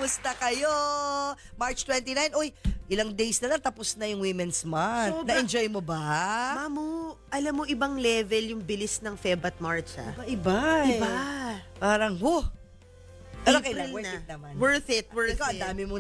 Kumusta kayo? March 29. Uy, ilang days na lang tapos na yung Women's Month. Na-enjoy mo ba? Mamu, alam mo, ibang level yung bilis ng Feb at March, ha? Iba eh. Iba. Parang, Pero kailan, worth na. it naman. Worth it. Ikaw, ang dami mo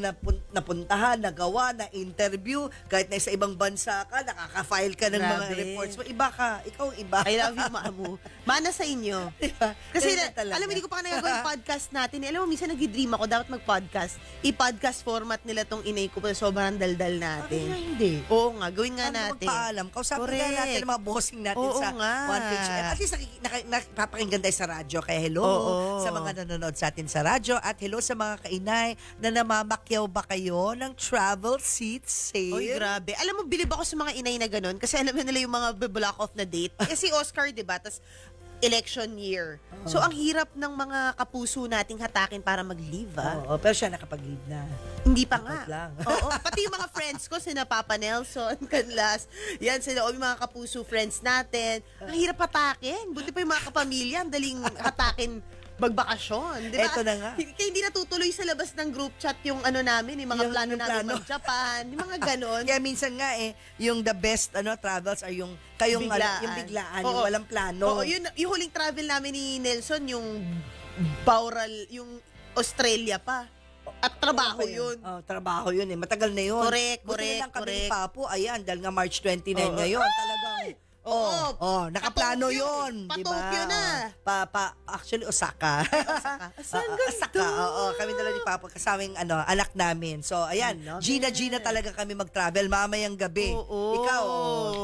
napuntahan, nagawa, na-interview. Kahit na sa ibang bansa ka, nakaka-file ka ng mga reports mo. Iba ka. Ikaw, iba. I love you, Mamu. Mana sa inyo. Diba? Kasi, alam mo, hindi ko pa nagagawa yung podcast natin. Alam mo, minsan nag-dream ako, dapat mag-podcast. I-podcast format nila tong inay ko, sobrang daldal natin. Hindi. Oo nga, gawin nga natin. Magpaalam. Kausapin nga natin ang mga bossing natin sa One Page. At least napapakinggan tayo sa radyo. Kaya hello sa mga nanonood sa atin sa radyo at hello sa mga kainay na namamakyaw ba kayo ng travel seat sale? Oy, grabe. Alam mo, bilib ako sa mga inay na ganun kasi alam nila yung mga block off na date. Kasi Oscar, diba? Tas election year. So, ang hirap ng mga kapuso nating hatakin para mag-leave, Oo, pero siya nakapag-leave na. Hindi pa nga. Lang. Oo, pati yung mga friends ko, sina Papa Nelson, Canlas, yan sila, yung mga kapuso friends natin. Ang hirap hatakin. Buti pa yung mga kapamilya, ang daling hatakin magbakasyon, di ba? Eto na nga. Kaya hindi natutuloy sa labas ng group chat yung ano namin, yung mga plano namin mag-Japan, yung mga ganon. Kaya minsan nga yung the best travels are yung kayong biglaan. Yung biglaan, yung walang plano. Oo, yung huling travel namin ni Nelson, yung Baural, yung Australia pa. At trabaho yun. Trabaho yun eh. Matagal na yun. Correct. Lang kami ni Papo. Ayan, dahil nga March 29 ngayon. Talagang nakaplano yun. Pa-Tokyo na. Actually, Osaka. Osaka. Oo, kami dalawa ni Papa kasaming anak namin. So, ayan, Gina talaga kami mag-travel mamayang gabi. Ikaw,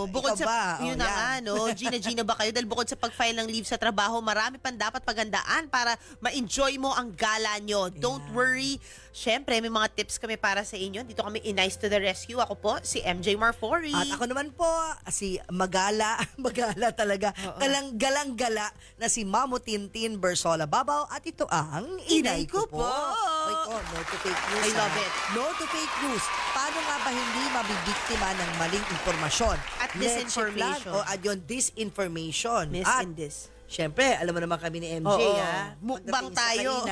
bukod ikaw sa, ba? Yun na nga, no? Gina ba kayo? Dahil bukod sa pag-file ng leave sa trabaho, marami pang dapat pagandaan para ma-enjoy mo ang gala nyo. Don't worry. Syempre, may mga tips kami para sa inyo. Dito kami in-Nice to the Rescue. Ako po, si MJ Marfori. At ako naman po, si Magala talaga. Galang-gala na si Mamo Tintin Bersola Babaw. At ito ang Inay ko po. No to fake news. I love it. No to fake news. Paano nga ba hindi mabibiktima ng maling informasyon? At disinformation. Yung disinformation. Siyempre, alam mo naman kami ni MJ, mukbang tayo.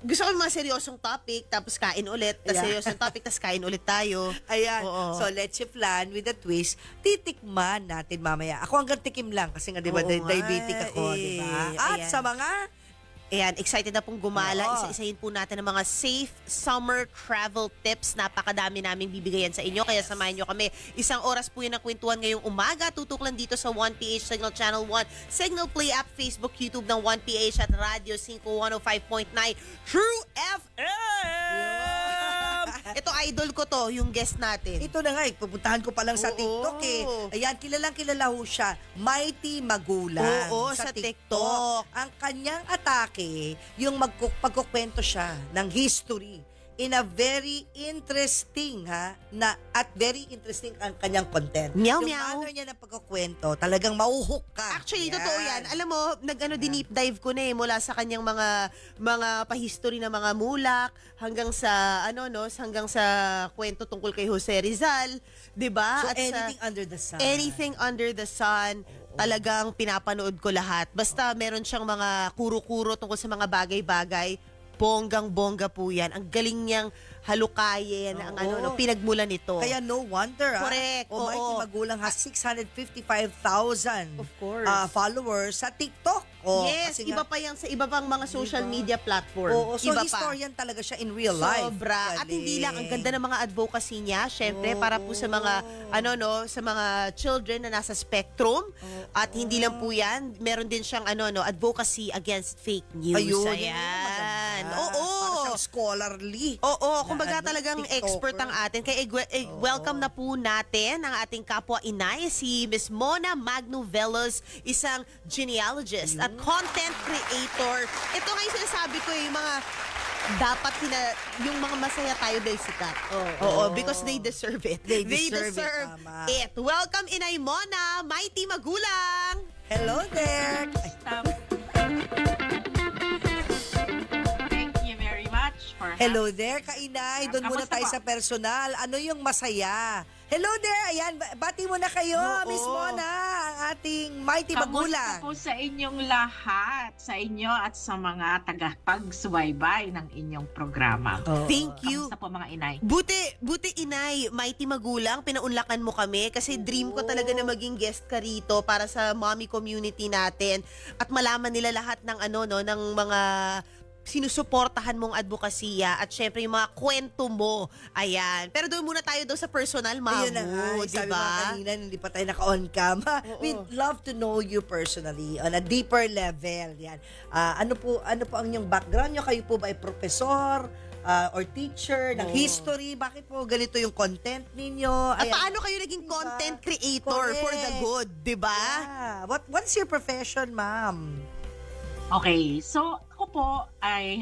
Gusto ko yung mga seryosong topic, tapos kain ulit. Tapos seryosong topic, tapos kain ulit tayo. Ayan. So, let's plan with a twist. Titikman natin mamaya. Ako hanggang tikim lang kasi nga, di ba, diabetic ako, di ba? At sa mga... Ayan, excited na pong gumala. Isa-isahin po natin ang mga safe summer travel tips. Napakadami namin bibigayan sa inyo. Kaya samahan nyo kami. Isang oras po yun ang kwentuhan ngayong umaga. Tutok lang dito sa 1PH Signal Channel 1, Signal Play App, Facebook, YouTube ng 1PH at Radio 5 105.9 True FM! Ito, idol ko to, yung guest natin. Ito na nga, pupuntahan ko pa lang sa TikTok Ayan, kilala ho siya. Mighty Magulang. Sa TikTok. Ang kanyang atake, yung pagkukwento siya ng history in a very interesting at very interesting ang kanyang content. Meow. Manner niya ng pagkukwento, talagang mauhook ka. Actually, totoo yan. Alam mo, deep dive ko na mula sa kanyang mga pahistory na mga mulak hanggang sa hanggang sa kwento tungkol kay Jose Rizal, 'di ba? So at anything under the sun. Anything under the sun. Talagang pinapanood ko lahat. Basta meron siyang mga kuro-kuro tungkol sa mga bagay-bagay. Bonggang-bongga po yan. Ang galing niyang halukayin ang pinagmulan nito. Kaya no wonder. Correct. Mighty Magulang has 655,000 followers sa TikTok. Yes, iba pa yan sa iba pang mga social media platform. So historian talaga siya in real life. Sobra. At hindi lang, ang ganda ng mga advocacy niya. Syempre, para po sa mga, sa mga children na nasa spectrum. At hindi lang po yan, meron din siyang, advocacy against fake news. Ayan. Para siyang scholarly. Kumbaga talagang expert ang atin. Kaya welcome na po natin ang ating kapwa inay, si Miss Mona Magnovelos, isang genealogist at content creator. Ito nga yung sinasabi ko, yung mga dapat yung mga masaya tayo dahil sikat. Because they deserve it. They deserve it. Welcome, Inay Mona, Mighty Magulang. Hello there. Hello there, kainay. Doon muna tayo sa personal. Ano yung masaya? Hello there. Ayan, bati mo na kayo, Miss Mona, ang ating mighty magulang. Kamusta po sa inyong lahat, sa inyo at sa mga tagapagsubaybay ng inyong programa. Thank you. Kamusta po mga inay? Buti inay, mighty magulang, pinaunlakan mo kami kasi dream ko talaga na maging guest ka rito para sa mommy community natin at malaman nila lahat ng ng mga sinusuportahan mong advokasya at syempre yung mga kwento mo. Ayan. Pero doon muna tayo sa personal, Mamu. Ayun na nga. Sabi mo kanina, hindi pa tayo naka-on cam. We'd love to know you personally on a deeper level. Yan. Ano po ang inyong background nyo? Kayo po ba ay professor or teacher ng history? Bakit po ganito yung content ninyo? At paano kayo naging content creator for the good, di ba? Yeah. What's your profession, ma'am? Okay, so ako po, I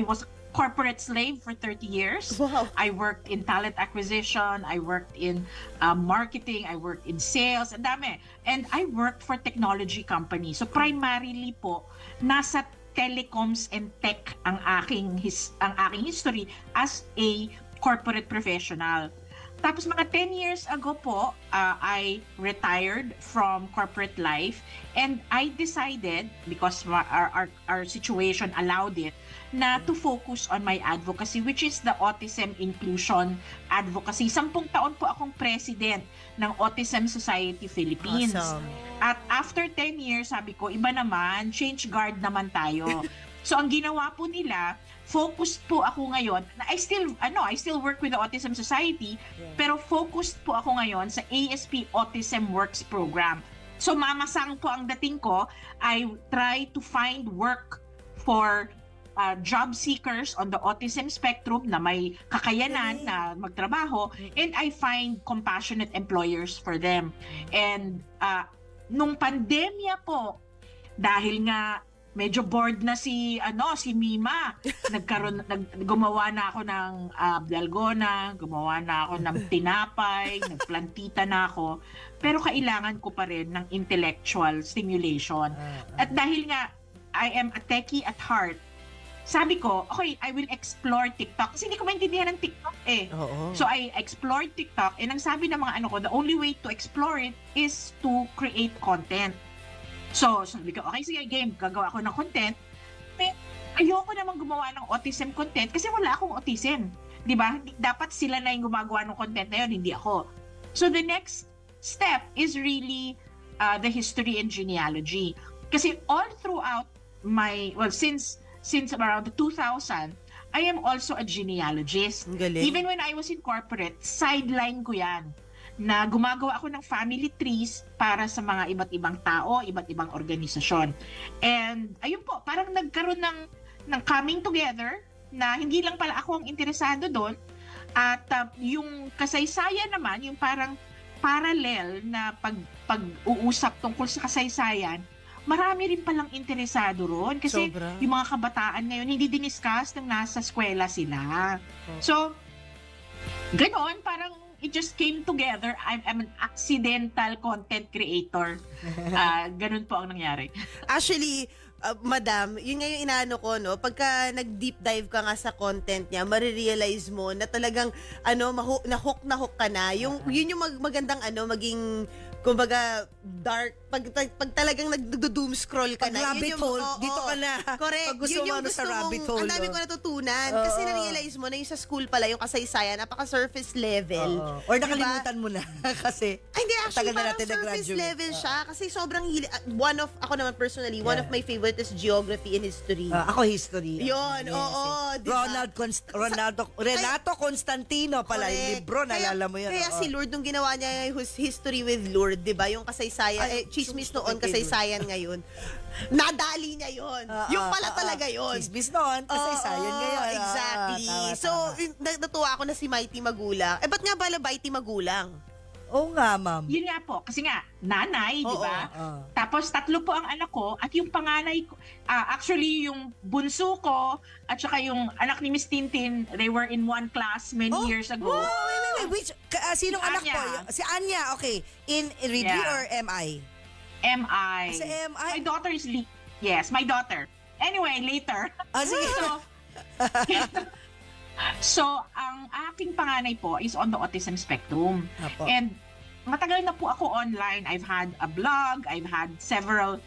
was a corporate slave for 30 years. Wow. I worked in talent acquisition, I worked in marketing, I worked in sales, ang dami. And I worked for technology company. So primarily po, nasa telecoms and tech ang aking history as a corporate professional. Tapos mga 10 years ago po, I retired from corporate life and I decided, because our situation allowed it, na to focus on my advocacy, which is the Autism Inclusion Advocacy. 10 taon po akong president ng Autism Society Philippines. Awesome. At after 10 years, sabi ko, iba naman, change guard naman tayo. So ang ginawa po nila, focused po ako ngayon. I still work with the Autism Society, pero focused po ako ngayon sa ASP Autism Works program. So mamasang po ang dating ko, I try to find work for job seekers on the autism spectrum na may kakayanan na magtrabaho, and I find compassionate employers for them. And nung pandemya po, dahil nga medyo bored na si Mima. Gumawa na ako ng dalgona, gumawa na ako ng tinapay, nagplantita na ako. Pero kailangan ko pa rin ng intellectual stimulation. At dahil nga I am a techie at heart, sabi ko, okay, I will explore TikTok. Kasi hindi ko maintindihan ng TikTok eh. So I explored TikTok, and ang sabi ng mga the only way to explore it is to create content. So, sabi ko, okay, sige, game, gagawa ako ng content. Pero ayoko naman gumawa ng autism content kasi wala akong autism. Di ba? Dapat sila na yung gumagawa ng content na yun, hindi ako. So, the next step is really the history and genealogy. Kasi all throughout since around 2000, I am also a genealogist. Even when I was in corporate, sideline ko yan, na gumagawa ako ng family trees para sa mga iba't ibang tao, iba't ibang organisasyon. And ayun po, parang nagkaroon ng coming together na hindi lang pala ako ang interesado doon, at yung kasaysayan naman, yung parang parallel na pag-uusap tungkol sa kasaysayan, marami rin palang interesado ron kasi yung mga kabataan ngayon hindi diniscuss nang nasa eskwela sila. So, ganoon, parang it just came together. I'm an accidental content creator. Ganun po ang nangyari. Actually, madam, yun nga yung inaano ko, no? Pagka nag-deep dive ka nga sa content niya, marirealize mo na talagang, na-hook ka na. Yun yung magandang, maging, kumbaga, dark, pag talagang nag-doom scroll ka na. Rabbit hole, dito ka na. Correct. Pag gusto mo sa rabbit hole. Ang dami ko natutunan. Kasi na-realize mo na yung sa school pala, yung kasaysayan, napaka-surface level. Or nakalimutan mo na kasi hindi, actually, na parang surface level siya. Kasi sobrang ako naman personally, one of my favorite is geography and history. Ako history. Yun, Diba? Renato Constantino pala, yung libro, naalala mo yun. Kaya si Lourdes, nung ginawa niya yung History with Lourdes, di ba? Yung kasaysayan, chismis noon, kasaysayan ngayon. Nadali niya yun. Yung pala talaga yun. Chismis noon, kasaysayan ngayon. Exactly. So, natuwa ako na si Mighty Magulang. Ba't nga bala Mighty Magulang? Oo nga, ma'am. Yun nga po. Kasi nga, nanay, di ba? Tapos 3 po ang anak ko, at yung panganay ko, actually yung bunso ko, at saka yung anak ni Miss Tintin, they were in one class many years ago. Wait. Sinong anak po? Si Anya, okay. In Ridley or MI? MI. Sa MI? My daughter is Yes, my daughter. Anyway, later. Sige. So, ang aking panganay po is on the autism spectrum. Apo. And matagal na po ako online. I've had a blog, I've had several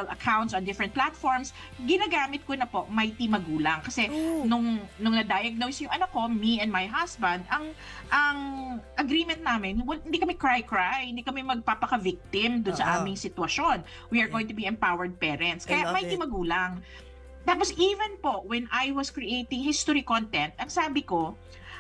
accounts on different platforms. Ginagamit ko na po Mighty Magulang kasi nung na-diagnose yung anak ko, me and my husband, ang agreement namin, hindi kami cry, hindi kami magpapaka-victim dun sa aming sitwasyon. We are going to be empowered parents. Kaya Mighty Magulang. Tapos even po, when I was creating history content, ang sabi ko,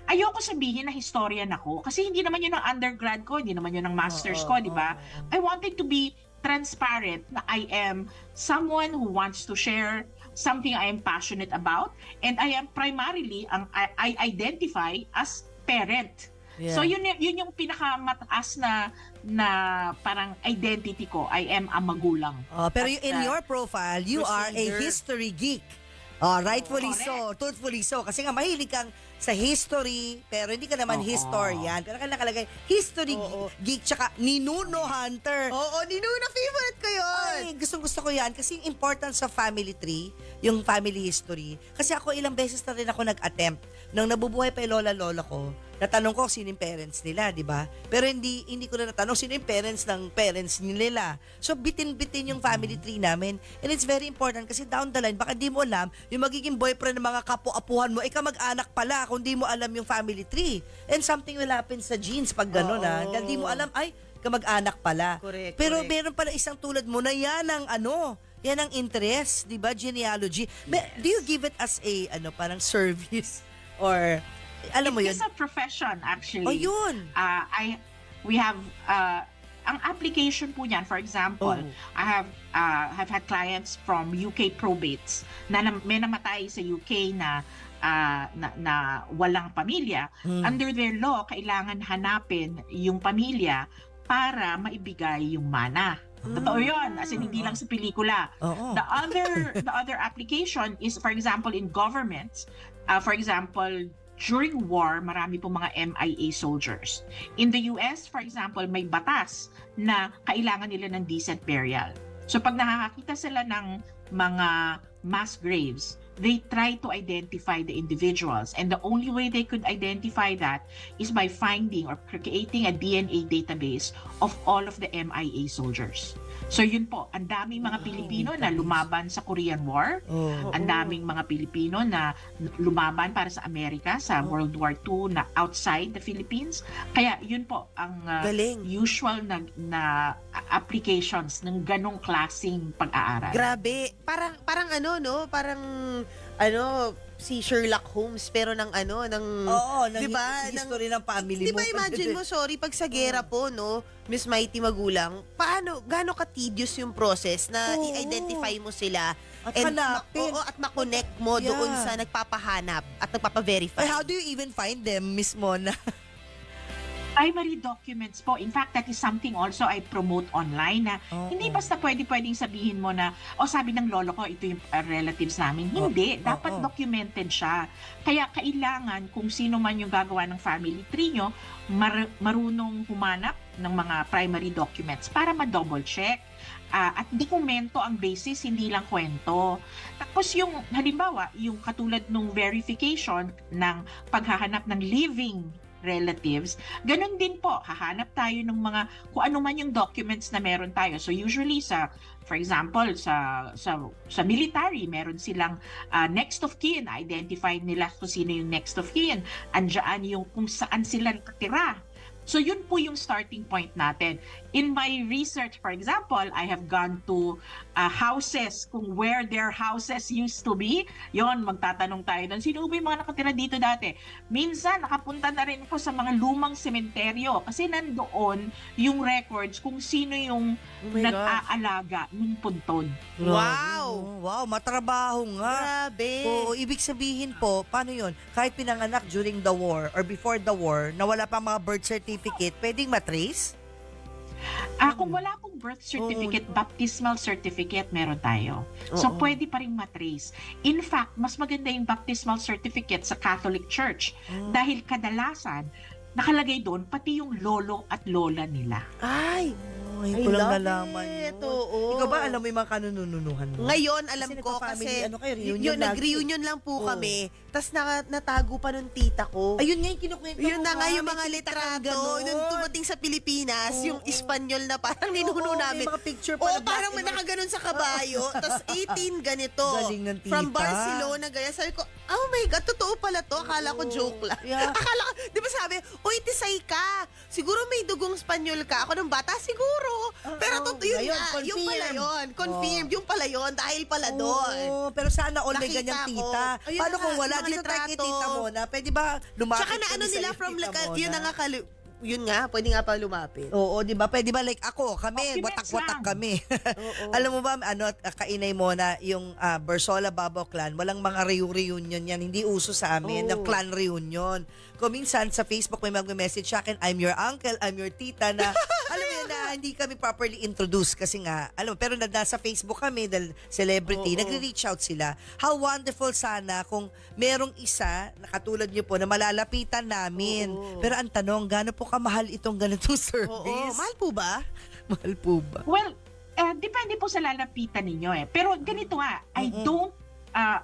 ayoko sabihin na historian ako kasi hindi naman yun ang undergrad ko, hindi naman yun ang master's ko, di ba? I wanted to be transparent na I am someone who wants to share something I am passionate about, and I am primarily, I identify as parent. Yeah. So yun yung pinakamataas na parang identity ko. I am a magulang. Pero in your profile, you are a history geek. Rightfully so, truthfully so. Kasi nga mahilig kang sa history, pero hindi ka naman historian. Pero kaya nakalagay, history geek, tsaka Ninuno Hunter. Ninuno, favorite ko yun. Ay, gustong-gusto ko yan. Kasi yung importance sa family tree, yung family history. Kasi ako ilang beses na rin ako nag-attempt. Nung nabubuhay pa yung lola-lola ko, natanong ko sino yung parents nila, di ba? Pero hindi ko na natanong sino yung parents ng parents nila. So, bitin-bitin yung family tree namin. And it's very important kasi down the line, baka di mo alam, yung magiging boyfriend ng mga kapo-apuhan mo, kamag-anak pala kung di mo alam yung family tree. And something will happen sa genes pag gano'n, Dahil di mo alam, ay, kamag-anak pala. Correct, pero meron pala isang tulad mo na yan ang interest, di ba? Genealogy. Do you give it as a, parang service? Or... alam mo yun? It's a profession, actually. Yun. We have, ang application po niyan, for example, I have had clients from UK probates na may namatay sa UK na walang pamilya. Under their law, kailangan hanapin yung pamilya para maibigay yung mana. Totoo yun. As in, hindi lang sa pelikula. The other application is, for example, in governments, for example, during war, marami po mga MIA soldiers. In the US, for example, may batas na kailangan nila ng decent burial. So pag nakakita sila ng mga mass graves, they try to identify the individuals. And the only way they could identify that is by finding or creating a DNA database of all of the MIA soldiers. So yun po, ang daming mga Pilipino na lumaban sa Korean War. Ang daming mga Pilipino na lumaban para sa Amerika sa World War II na outside the Philippines. Kaya yun po ang usual na applications ng ganong klaseng pag-aaral. Grabe. Parang Parang si Sherlock Holmes pero ng diba? History ng family mo. Diba imagine mo, pag sa gera po, Miss Mighty Magulang, gaano ka-tedious yung process na i-identify mo sila at hanapin. At makonect mo doon sa nagpapahanap at nagpapa-verify. How do you even find them, Miss Mona? Primary documents po. In fact, that is something also I promote online na hindi basta pwedeng sabihin mo na, sabi ng lolo ko, ito yung relatives namin. Hindi. Dapat documented siya. Kaya kailangan kung sino man yung gagawa ng family tree nyo, marunong humanap ng mga primary documents para ma-double check. At dokumento ang basis, hindi lang kwento. Tapos yung, halimbawa, yung katulad ng verification ng paghahanap ng living relatives, ganun din po, hahanap tayo ng mga kung ano man yung documents na meron tayo. So usually for example, sa military, meron silang next of kin, identify nila kung sino yung next of kin, andyan yung kung saan sila nakatira. So yun po yung starting point natin. In my research, for example, I have gone to houses, kung where their houses used to be. Yon, magtatanong tayo doon, sino ba yung mga nakatira dito dati? Minsan, nakapunta na rin ako sa mga lumang sementeryo kasi nandoon yung records kung sino yung nag-aalaga ng puntod. Wow! Wow, matrabaho nga. Grabe. Ibig sabihin po, paano yun? Kahit pinanganak during the war or before the war, na wala pa mga birth certificate, pwedeng matrace? Kung wala pong birth certificate, baptismal certificate meron tayo. So, pwede pa rin matrace. In fact, mas maganda yung baptismal certificate sa Catholic Church dahil kadalasan, nakalagay doon pati yung lolo at lola nila. Ay! Ngayon ko lang nalaman yun. Oo. Ikaw ba alam mo yung mga kanununuhan mo? Ngayon, alam ko kasi nag-reunion lang po kami. Tapos natago pa nung tita ko. Ayun nga yung kinukwento Yun na nga yung mga litrato. Nung tumating sa Pilipinas, yung Espanyol na parang ninuno namin. May mga picture pa. Oo, parang nakaganon sa kabayo. Tapos 18 ganito. Galing ng tita. From Barcelona, ganyan. Sabi ko, oh my God, totoo pala to. Akala ko joke lang. Yeah. Akala ko, di ba sabi, uy, tisay ka. Siguro may dugong Espanyol ka. Ako ng bata, siguro. Pero totoo yun nga. Yung pala yun. Confirmed. Yung pala yun. Dahil pala doon. Pero sana all may ganyang tita. Paano kung wala? Dito tayo kay tita mo na. Pwede ba lumapit? Tsaka na ano nila from yun na nga yun nga, pwede nga pa lumapit. Oo, di ba? Pwede ba like ako, kami, watak-watak kami. Alam mo ba, kainay mo na yung Bersola Babaw Clan, walang mga reunion yan. Hindi uso sa amin, ng clan reunion. Kung minsan sa Facebook may mag-message sa akin, I'm your uncle, I'm your tita na, alam mo yun na hindi kami properly introduced kasi nga, alam mo, pero nasa Facebook kami dahil celebrity, nagre-reach out sila. How wonderful sana kung merong isa, na katulad niyo po, na malalapitan namin. Pero ang tanong, gaano po kamahal itong ganitong service? Mahal po ba? Mahal po ba? Well, depende po sa lalapitan ninyo eh. Pero ganito nga, I don't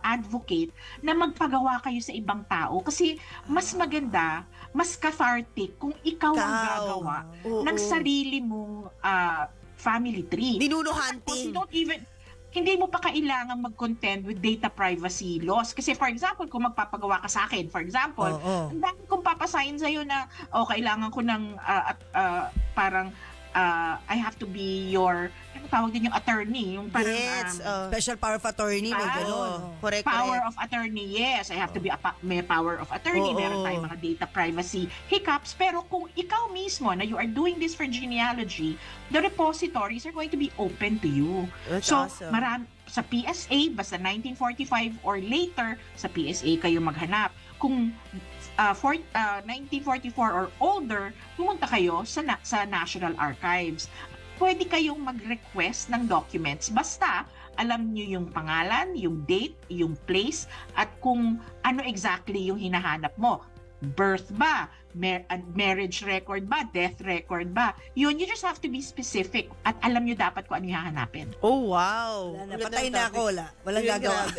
advocate na magpagawa kayo sa ibang tao kasi mas maganda, mas cathartic kung ikaw ang gagawa ng sarili mong family tree. Ninuno hunting. Hindi mo pa kailangan mag-contend with data privacy laws. Kasi for example, kung magpapagawa ka sa akin, for example, ang dami kong papasign sa'yo na, kailangan ko ng parang I have to be your, ano tawag din yung attorney? Yung parang, special power of attorney, may gano'n. Correct. Power of attorney, yes. I have to be may power of attorney. Meron tayong mga data privacy hiccups. Pero kung ikaw mismo, na you are doing this for genealogy, the repositories are going to be open to you. That's so, awesome. Sa PSA, basta 1945 or later, sa PSA kayo maghanap. Kung 1944 or older, pumunta kayo sa National Archives. Pwede kayong mag-request ng documents basta alam niyo yung pangalan, yung date, yung place, at kung ano exactly yung hinahanap mo. Birth ba? Marriage record ba? Death record ba? Yun, you just have to be specific at alam niyo dapat kung ano yung hahanapin. Oh, wow. Patay na ako, walang gagawa.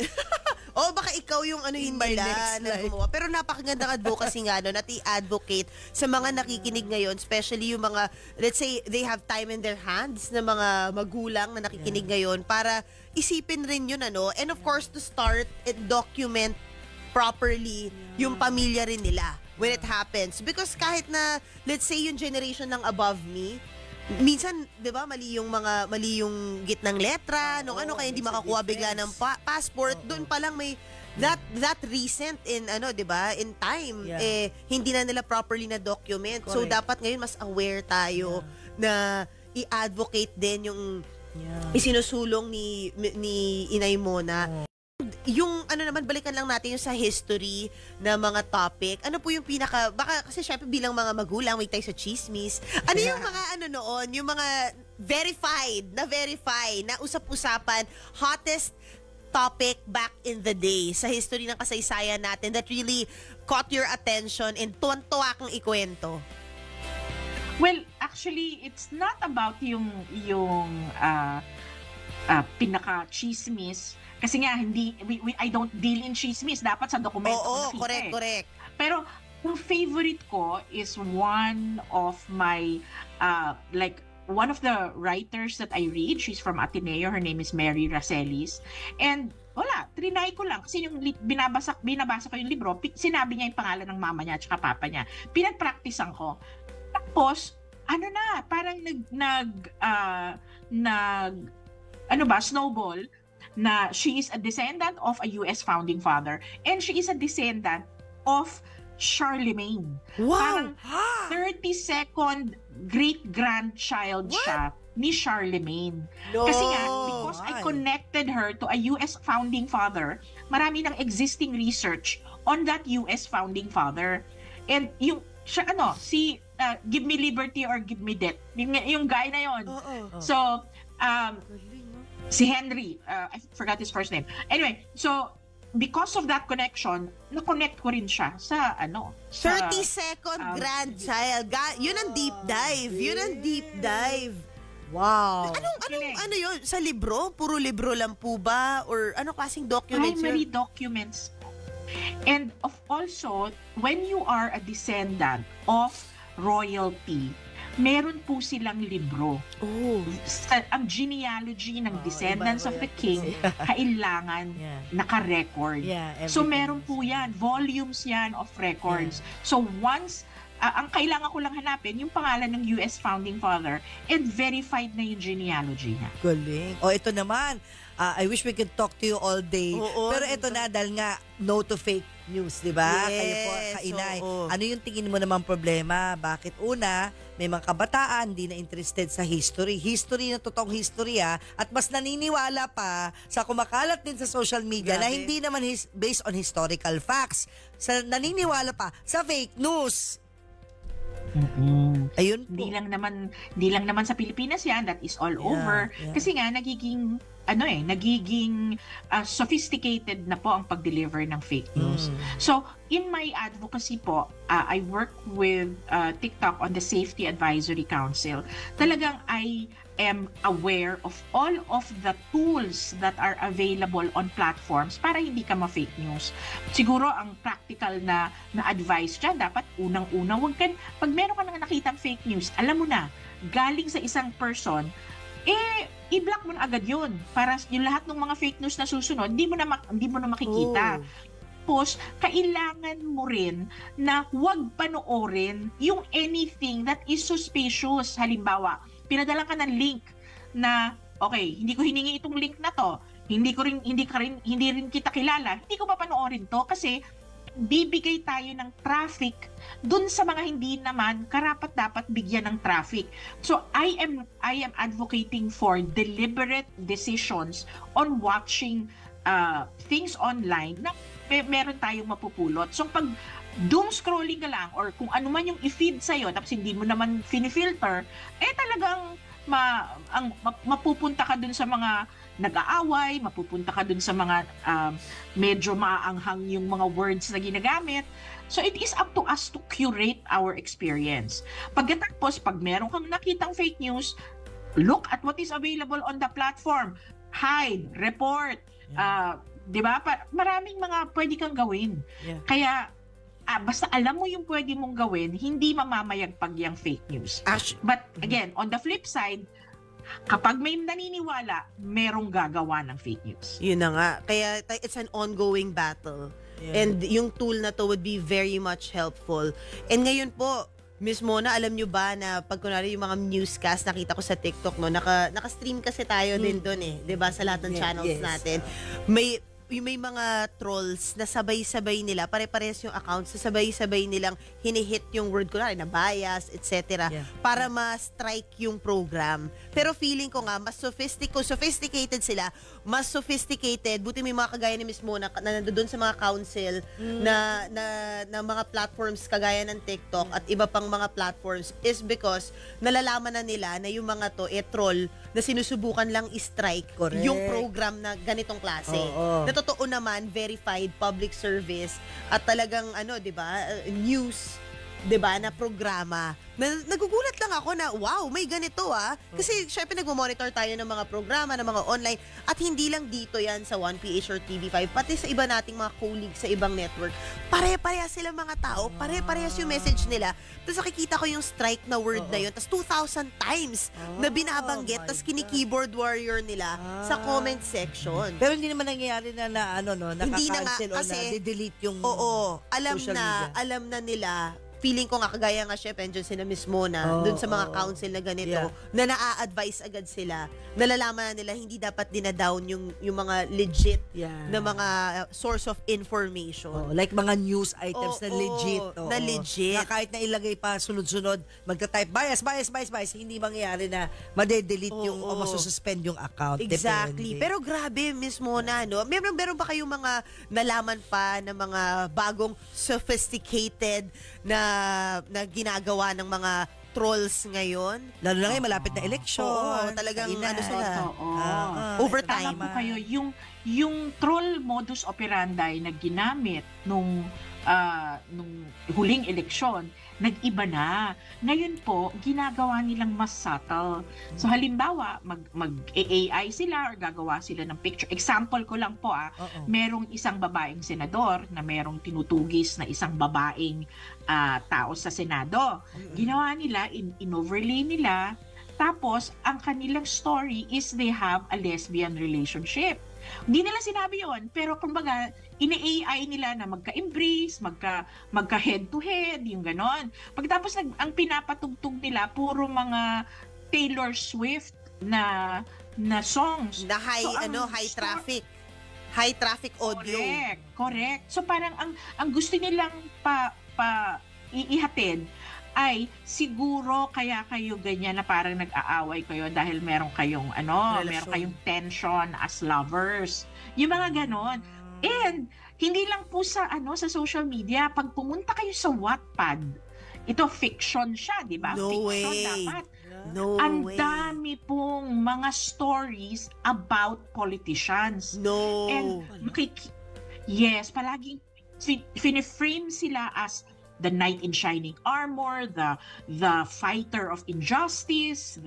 Baka ikaw yung anuhin nila na gumawa. Pero napakagandang advocacy nga at i-advocate sa mga nakikinig ngayon, especially yung mga, let's say, they have time in their hands na mga magulang na nakikinig ngayon para isipin rin yun, and of course, to start and document properly yung pamilya rin nila when it happens. Because kahit na, let's say, yung generation ng above me, minsan, 'di ba, mali yung gitnang letra, kaya hindi makakuha bigla ng passport. Doon pa lang may that recent in 'di ba, in time hindi na nila properly na document. Correct. So dapat ngayon mas aware tayo na i-advocate din yung isinusulong ni Inay Mona. Yung naman, balikan lang natin yung sa history na mga topic. Ano po yung baka kasi syempre bilang mga magulang, may tayo sa chismis. Ano yung mga noon, yung mga verify na usap-usapan, hottest topic back in the day sa history ng kasaysayan natin that really caught your attention and tuwan-tuwa kang ikwento? Well, actually, it's not about yung pinaka-chismis. Kasi nga, I don't deal in chismis. Dapat sa dokumento ko nakita. Correct. Pero, yung favorite ko is one of my, one of the writers that I read. She's from Ateneo. Her name is Mary Racelis. And, trinay ko lang. Kasi yung binabasa ko yung libro, sinabi niya yung pangalan ng mama niya at saka papa niya. Pinag-practicean ko. Tapos, parang snowball, na she is a descendant of a US founding father and she is a descendant of Charlemagne. Wow! Parang 32nd great-grandchild siya ni Charlemagne. No. Kasi nga, because I connected her to a US founding father, marami ng existing research on that US founding father. And yung siya Give Me Liberty or Give Me Death. Yung guy na yon. So, si Henry, I forgot his first name. Anyway, so because of that connection, na-connect ko rin siya sa 32nd grandchild. Yun ang deep dive. Wow. Ano yun? Sa libro? Puro libro lang po ba? Or ano klaseng documents Primary yun? documents. And also, when you are a descendant of royalty, meron po silang libro. Oh. Ang genealogy ng descendants of the king, kailangan naka-record. So meron po yan, volumes yan of records. So once, ang kailangan ko lang hanapin, yung pangalan ng US Founding Father, and verified na yung genealogy niya. Galing. O ito naman, I wish we could talk to you all day. Pero ito na, dahil nga, no to fake news, di ba? Yes, Kayo po, kainay. Ano yung tingin mo naman problema? Bakit una, may mga kabataan di na interested sa history. History na totoong history at mas naniniwala pa sa kumakalat din sa social media na hindi naman based on historical facts. Naniniwala pa sa fake news. Ayun po. Hindi lang naman sa Pilipinas yan, that is all over. Kasi nga nagiging sophisticated na po ang pag-deliver ng fake news. So, in my advocacy po, I work with TikTok on the Safety Advisory Council. Talagang I am aware of all of the tools that are available on platforms para hindi ka ma-fake news. Siguro ang practical na advice dyan, dapat unang-una, pag meron ka nang nakitang fake news, alam mo na, galing sa isang person, i-block mo na agad yun. Para yung lahat ng mga fake news na susunod, hindi mo na makikita. Tapos, kailangan mo rin na huwag panoorin yung anything that is suspicious. Halimbawa, pinadala ka ng link na, okay, hindi ko hiningi itong link na to. Hindi rin kita kilala. Hindi ko papanoorin to kasi bibigay tayo ng traffic dun sa mga hindi naman karapat-dapat bigyan ng traffic. So I am advocating for deliberate decisions on watching things online na meron tayong mapupulot. So pag doom scrolling ka lang or kung ano man yung i-feed sa'yo tapos hindi mo naman finifilter, talagang mapupunta ka dun sa mga nag-aaway, mapupunta ka dun sa mga medyo maaanghang yung mga words na ginagamit. So it is up to us to curate our experience. Pagkatapos, pag meron kang nakitang fake news, look at what is available on the platform. Hide, report, di ba? Maraming mga pwede kang gawin. Kaya, basta alam mo yung pwede mong gawin, hindi mamamayagpag yung fake news. But again, on the flip side, kapag may naniniwala, merong gagawa ng fake news. Yun na nga. Kaya it's an ongoing battle. And yung tool na to would be very much helpful. And ngayon po, Miss Mona, alam nyo ba na pag kunwari yung mga newscast nakita ko sa TikTok, no, naka-stream kasi tayo din doon 'di ba, sa lahat ng channels natin. May mga trolls na sabay-sabay nila, pare-parehas yung accounts, sabay-sabay nilang hinihit yung word ko na bias, etc. para ma-strike yung program. Pero feeling ko nga, mas sophisticated sila, mas sophisticated, buti may mga kagaya ni Miss Mona na nandoon sa mga council na mga platforms kagaya ng TikTok at iba pang mga platforms is because nalalaman na nila na yung mga to troll na sinusubukan lang i-strike yung program na ganitong klase. Na totoo naman, verified public service at talagang 'di ba, news, 'di ba, na programa. Nagugulat lang ako na wow, may ganito Kasi syempre nagmo-monitor tayo ng mga programa, ng mga online at hindi lang dito yan sa 1PH or TV5, pati sa iba nating mga colleagues sa ibang network. Pare-parehas sila mga tao, pare-parehas yung message nila. Tapos nakikita ko yung strike na word na yun, tapos 2,000 times na binabanggit, tapos kini-keyboard warrior nila sa comment section. Pero hindi naman nangyayari na naka-cancel o na-delete yung social media. Alam na nila. Feeling ko nga, kagaya nga syempre, andyan sila Miss Mona, dun sa mga council na ganito, na naa-advise agad sila, nalalaman na nila, hindi dapat dinadown yung mga legit na mga source of information. Like mga news items na legit. Na legit. Na kahit na ilagay pa sunod-sunod, magta-type bias, hindi mangyayari na madedelete yung o masususpend yung account. Exactly. Depende. Pero grabe, Miss Mona, no? Meron ba kayong mga nalaman pa na mga bagong sophisticated na ginagawa ng mga trolls ngayon? Lalo na ngayon, malapit na eleksyon. Talagang sila. Overtime. Tama po kayo. Yung troll modus operandi na ginamit nung huling eleksyon, nag-iba na. Ngayon po, ginagawa nilang mas subtle. So halimbawa, mag-AI sila or gagawa sila ng picture. Example ko lang po merong isang babaeng senador na merong tinutugis na isang babaeng tao sa Senado. Ginawa nila, in-overlay nila, tapos ang kanilang story is they have a lesbian relationship. Hindi nila sinabi yon, pero kumbaga, ini-AI nila na magka-embrace, magka head-to-head, yung ganon. Pagkatapos ang pinapatugtog nila, puro mga Taylor Swift na songs. Na high traffic. High traffic audio. Correct. So parang ang gusto nilang iihatid ay siguro kaya kayo ganyan na parang nag-aaway kayo dahil meron kayong tension as lovers. Yung mga ganon. And hindi lang po sa social media, pag pumunta kayo sa Wattpad, ito fiction siya, di ba? No fiction way. Dapat. No ang way. dami pong mga stories about politicians. No. And yes, palaging finiframe sila as the knight in shining armor, the fighter of injustice,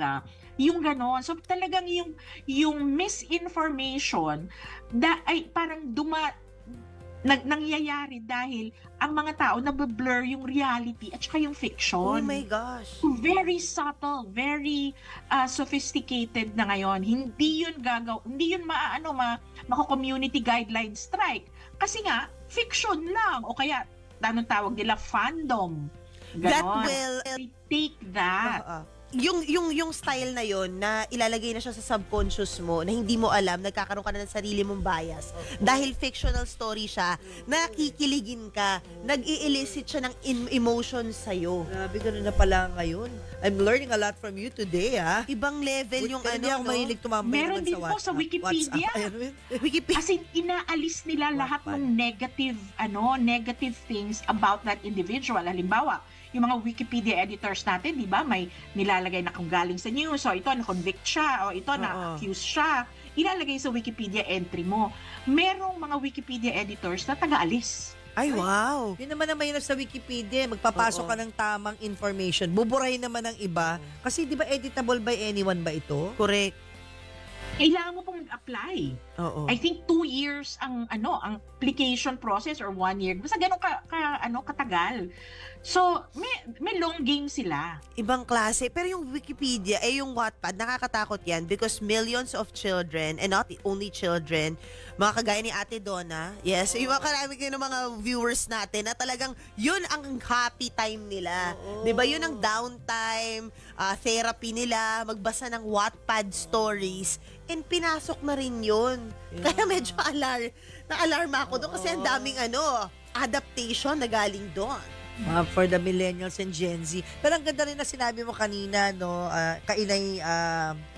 yung ganon. So talagang yung misinformation ay parang nangyayari dahil ang mga tao nabe-blur yung reality at saka yung fiction. Oh my gosh. Very subtle, very sophisticated na ngayon. Hindi yun mako-community guideline strike. Kasi nga, fiction lang. O kaya, anong tawag nila? Fandom. Ganon. That will take that. Yung style na yon na ilalagay na siya sa subconscious mo na hindi mo alam, nagkakaroon ka na ng sarili mong bias. Dahil fictional story siya, nakikiligin ka, nag-i-elicit siya ng emotions sa'yo. Grabe, ganun na pala ngayon. I'm learning a lot from you today, ha? Ibang level yung Hindi ako mahilig tumambay Meron naman din po sa Wikipedia. Wikipedia. As in, inaalis nila lahat ng negative things about that individual. Halimbawa, yung mga Wikipedia editors natin, di ba, may nilalagay na kung galing sa news, o ito na-convict siya, o ito na-accuse siya, ilalagay sa Wikipedia entry mo. Merong mga Wikipedia editors na taga-alis. Ay, wow. Yun naman ang mahirap sa Wikipedia. Magpapasok ka ng tamang information. Buburahin naman ng iba. Kasi di ba editable by anyone ba ito? Correct. Kailangan mo pong mag-apply. Oo. I think 2 years ang application process or 1 year. Basta ganun katagal. So, may long game sila. Ibang klase. Pero yung Wikipedia, yung Wattpad, nakakatakot yan because millions of children, and not only children, mga kagaya ni Ate Donna, yes, yung mga karami kayo ng mga viewers natin na talagang yun ang happy time nila. Diba? Yun ang downtime, therapy nila, magbasa ng Wattpad stories, and pinasok na rin yun. Yeah. Kaya medyo na-alarma ako doon kasi ang daming adaptation na galing doon. For the millennials and Gen Z. Pero ang ganda rin na sinabi mo kanina, kainay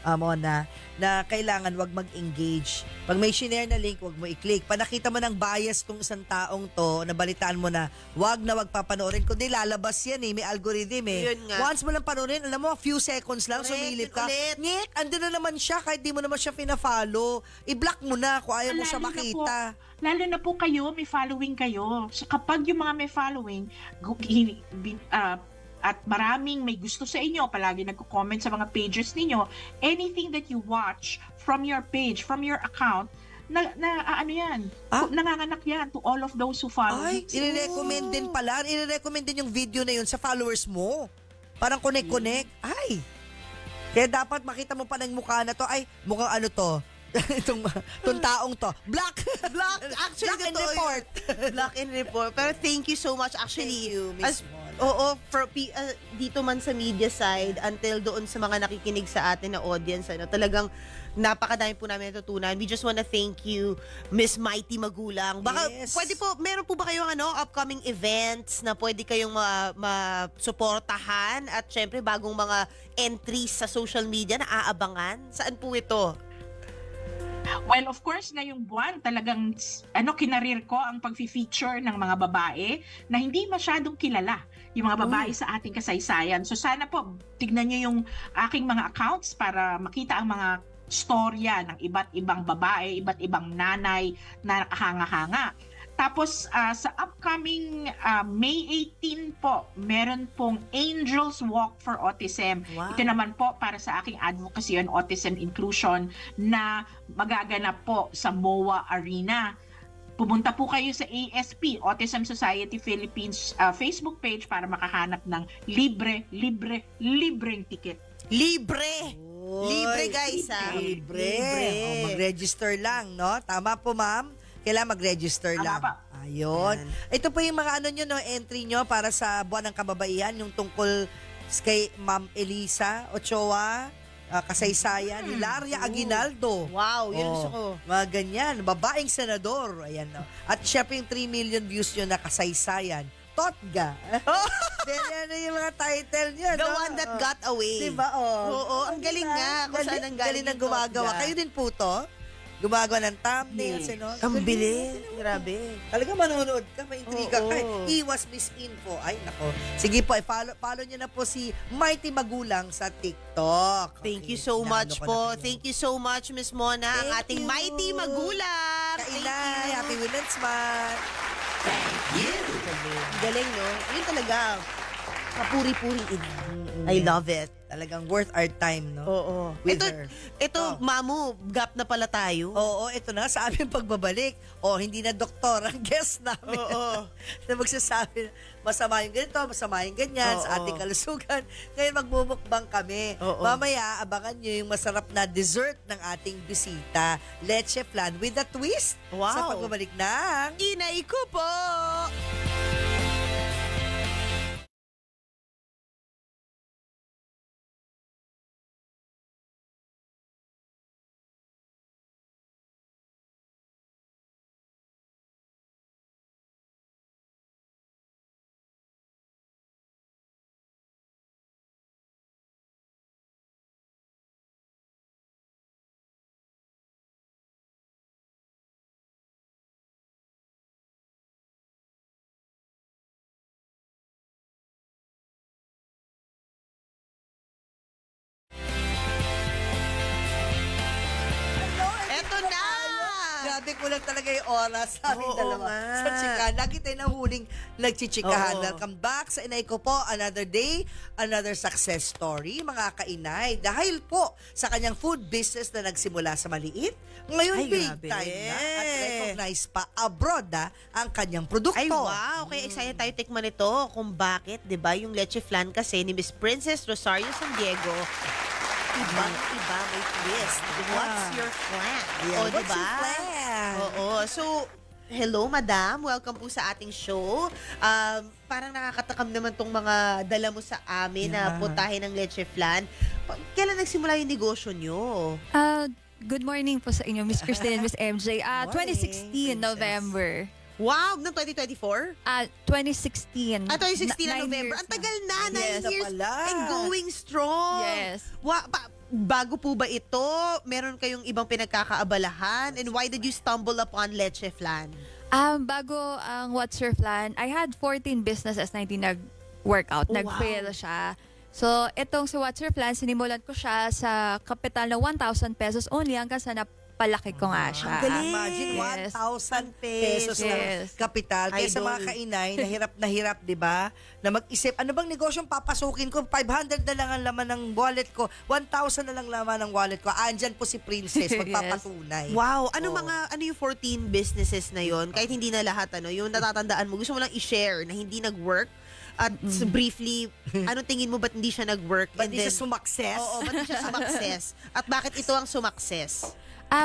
Mona, na kailangan wag mag-engage. Pag may share na link, wag mo i-click. Pag nakita mo ng bias tong isang taong to, nabalitaan mo na wag papanoorin. Kundi lalabas yan may algorithm Yun nga. Once mo lang panoorin, alam mo, few seconds lang, sumilip ka. Ngek, andun na naman siya, kahit di mo naman siya pina-follow. I-block mo na kung ayaw mo siya makita. Lalo na po kayo, may following kayo. So kapag yung mga may following, at maraming may gusto sa inyo, palagi nagko-comment sa mga pages ninyo, anything that you watch from your page, from your account, nanganganak yan to all of those who follow. Ay, i-recommend din pala. I-recommend din yung video na yun sa followers mo. Parang connect. Ay! Kaya dapat makita mo pa ng mukha na to. Ay, mukhang ano to? itong taong to. Block! Actually, Block and report. Block and report. Pero thank you so much. Actually, thank you, Miss dito man sa media side, until doon sa mga nakikinig sa atin na audience, talagang napakadami po namin natutunan. We just wanna thank you, Miss Mighty Magulang. Baka, pwede po, meron po ba kayong upcoming events na pwede kayong masuportahan at syempre bagong mga entries sa social media na aabangan? Saan po ito? Well, of course, ngayong buwan talagang kinarir ko ang pag-feature ng mga babae na hindi masyadong kilala, yung mga babae sa ating kasaysayan. So sana po tignan niyo yung aking mga accounts para makita ang mga storya ng iba't ibang babae, iba't ibang nanay na nakahanga-hanga. Tapos sa upcoming May 18 po, meron pong Angels Walk for Autism. Wow. Ito naman po para sa aking advocacy on autism inclusion na magaganap po sa MOA Arena. Pumunta po kayo sa ASP, Autism Society Philippines Facebook page para makahanap ng libreng ticket. Libre! Oy, Libre, guys, Libre. Libre. Mag-register lang, no? Tama po, ma'am? Kailangan mag-register Tama lang. pa. Ayun. Ito po yung mga entry nyo para sa Buwan ng Kababaihan, yung tungkol kay Ma'am Elisa Ochoa, kasaysayan, Hilaria Aguinaldo. Wow, yun gusto ko. Mga ganyan, babaeng senador. Ayan, no? At syempre yung 3 million views nyo na kasaysayan. Totga. Then, ano yung mga title nyo, The no? one that got away. Diba, Oo, ang galing nga. Kung saan ang galing ng yung gumagawa. Totga. Kayo din po to? Gumagawa ng thumbnails, Yes. Ang Ang bilis. Grabe. Talaga manonood ka, maintriga ka. Oo. Iwas misinfo. Ay, nako. Sige po, follow nyo na po si Mighty Magulang sa TikTok. Thank Okay, you so inaano much ko na po. kayo. Thank you so much, Miss Mona, ang Thank ating you. mighty magulang. Thank Kainay, you. Happy Women's Month. Galing, no? Yun talaga. Kapuri-puri ina. I love it. Talagang worth our time, no? Oo. With Ito, her. ito Oh. mamu, gap na pala tayo. Oo, ito na sa aming pagbabalik. Hindi na doktor ang guest namin. Oo. Na magsasabi na masama yung ganito, masama yung ganyan Oo. sa ating kalusugan. Ngayon magmumukbang kami. Oo. Mamaya, abangan nyo yung masarap na dessert ng ating bisita. Leche flan with a twist. Wow. Sa pagbabalik ng... Inay ko po! Eto na! Grabe ko lang talaga yung oras sa aming Oo dalawa. nga. Sa chikahan. Lagi tayo na huling nagchichikahan. Oo. Welcome back sa Inay Ko Po. Another day, another success story, mga kainay. Dahil po sa kanyang food business na nagsimula sa maliit, ngayon Ay, big grabe. time na at recognized pa abroad ang kanyang produkto. Ay, wow! Kaya excited tayo tikman ito kung bakit, di ba? Yung leche flan kasi ni Miss Princess Rosario San Diego, ibang-iba may twist. What's your flan? Yeah, O, what's diba? your plan? Oo. So, hello, madam. Welcome po sa ating show. Parang nakakatakam naman tong mga dala mo sa amin na Yeah. putahe ng leche flan. Kailan nagsimula yung negosyo nyo? Good morning po sa inyo, Miss Christine and Miss MJ. Morning, 2016 November. Wow! Ng 2024? 2016. 2016 na 9 November. years Ang tagal na, 9 Yes, years. na pala. And going strong. Yes. Bago po ba ito? Meron kayong ibang pinagkakaabalahan? And why did you stumble upon leche flan? Bago ang What's Your Plan, I had 14 businesses na hindi nag-workout. Oh, Nag-fail wow. siya. So, itong si What's Your Plan, sinimulan ko siya sa kapital na 1,000 pesos only hanggang sa napalaki ko nga siya. Ang galing. Imagine, Yes. 1,000 pesos na Yes. kapital. Kaya sa Idol. mga kainay, na hirap, di ba? Na mag-isip, ano bang negosyong papasukin ko? 500 na lang ang laman ng wallet ko. 1,000 na lang laman ng wallet ko. Andyan po si Princess, Yes. magpapatunay. Wow! Ano Oh. ano yung 14 businesses na yon? Kahit hindi na lahat, yung natatandaan mo, gusto mo lang i-share na hindi nag-work? At briefly, anong tingin mo ba't hindi siya nag-work? Ba't di siya sumakses? Oo, ba't di siya sumakses? At bakit ito ang sumakses?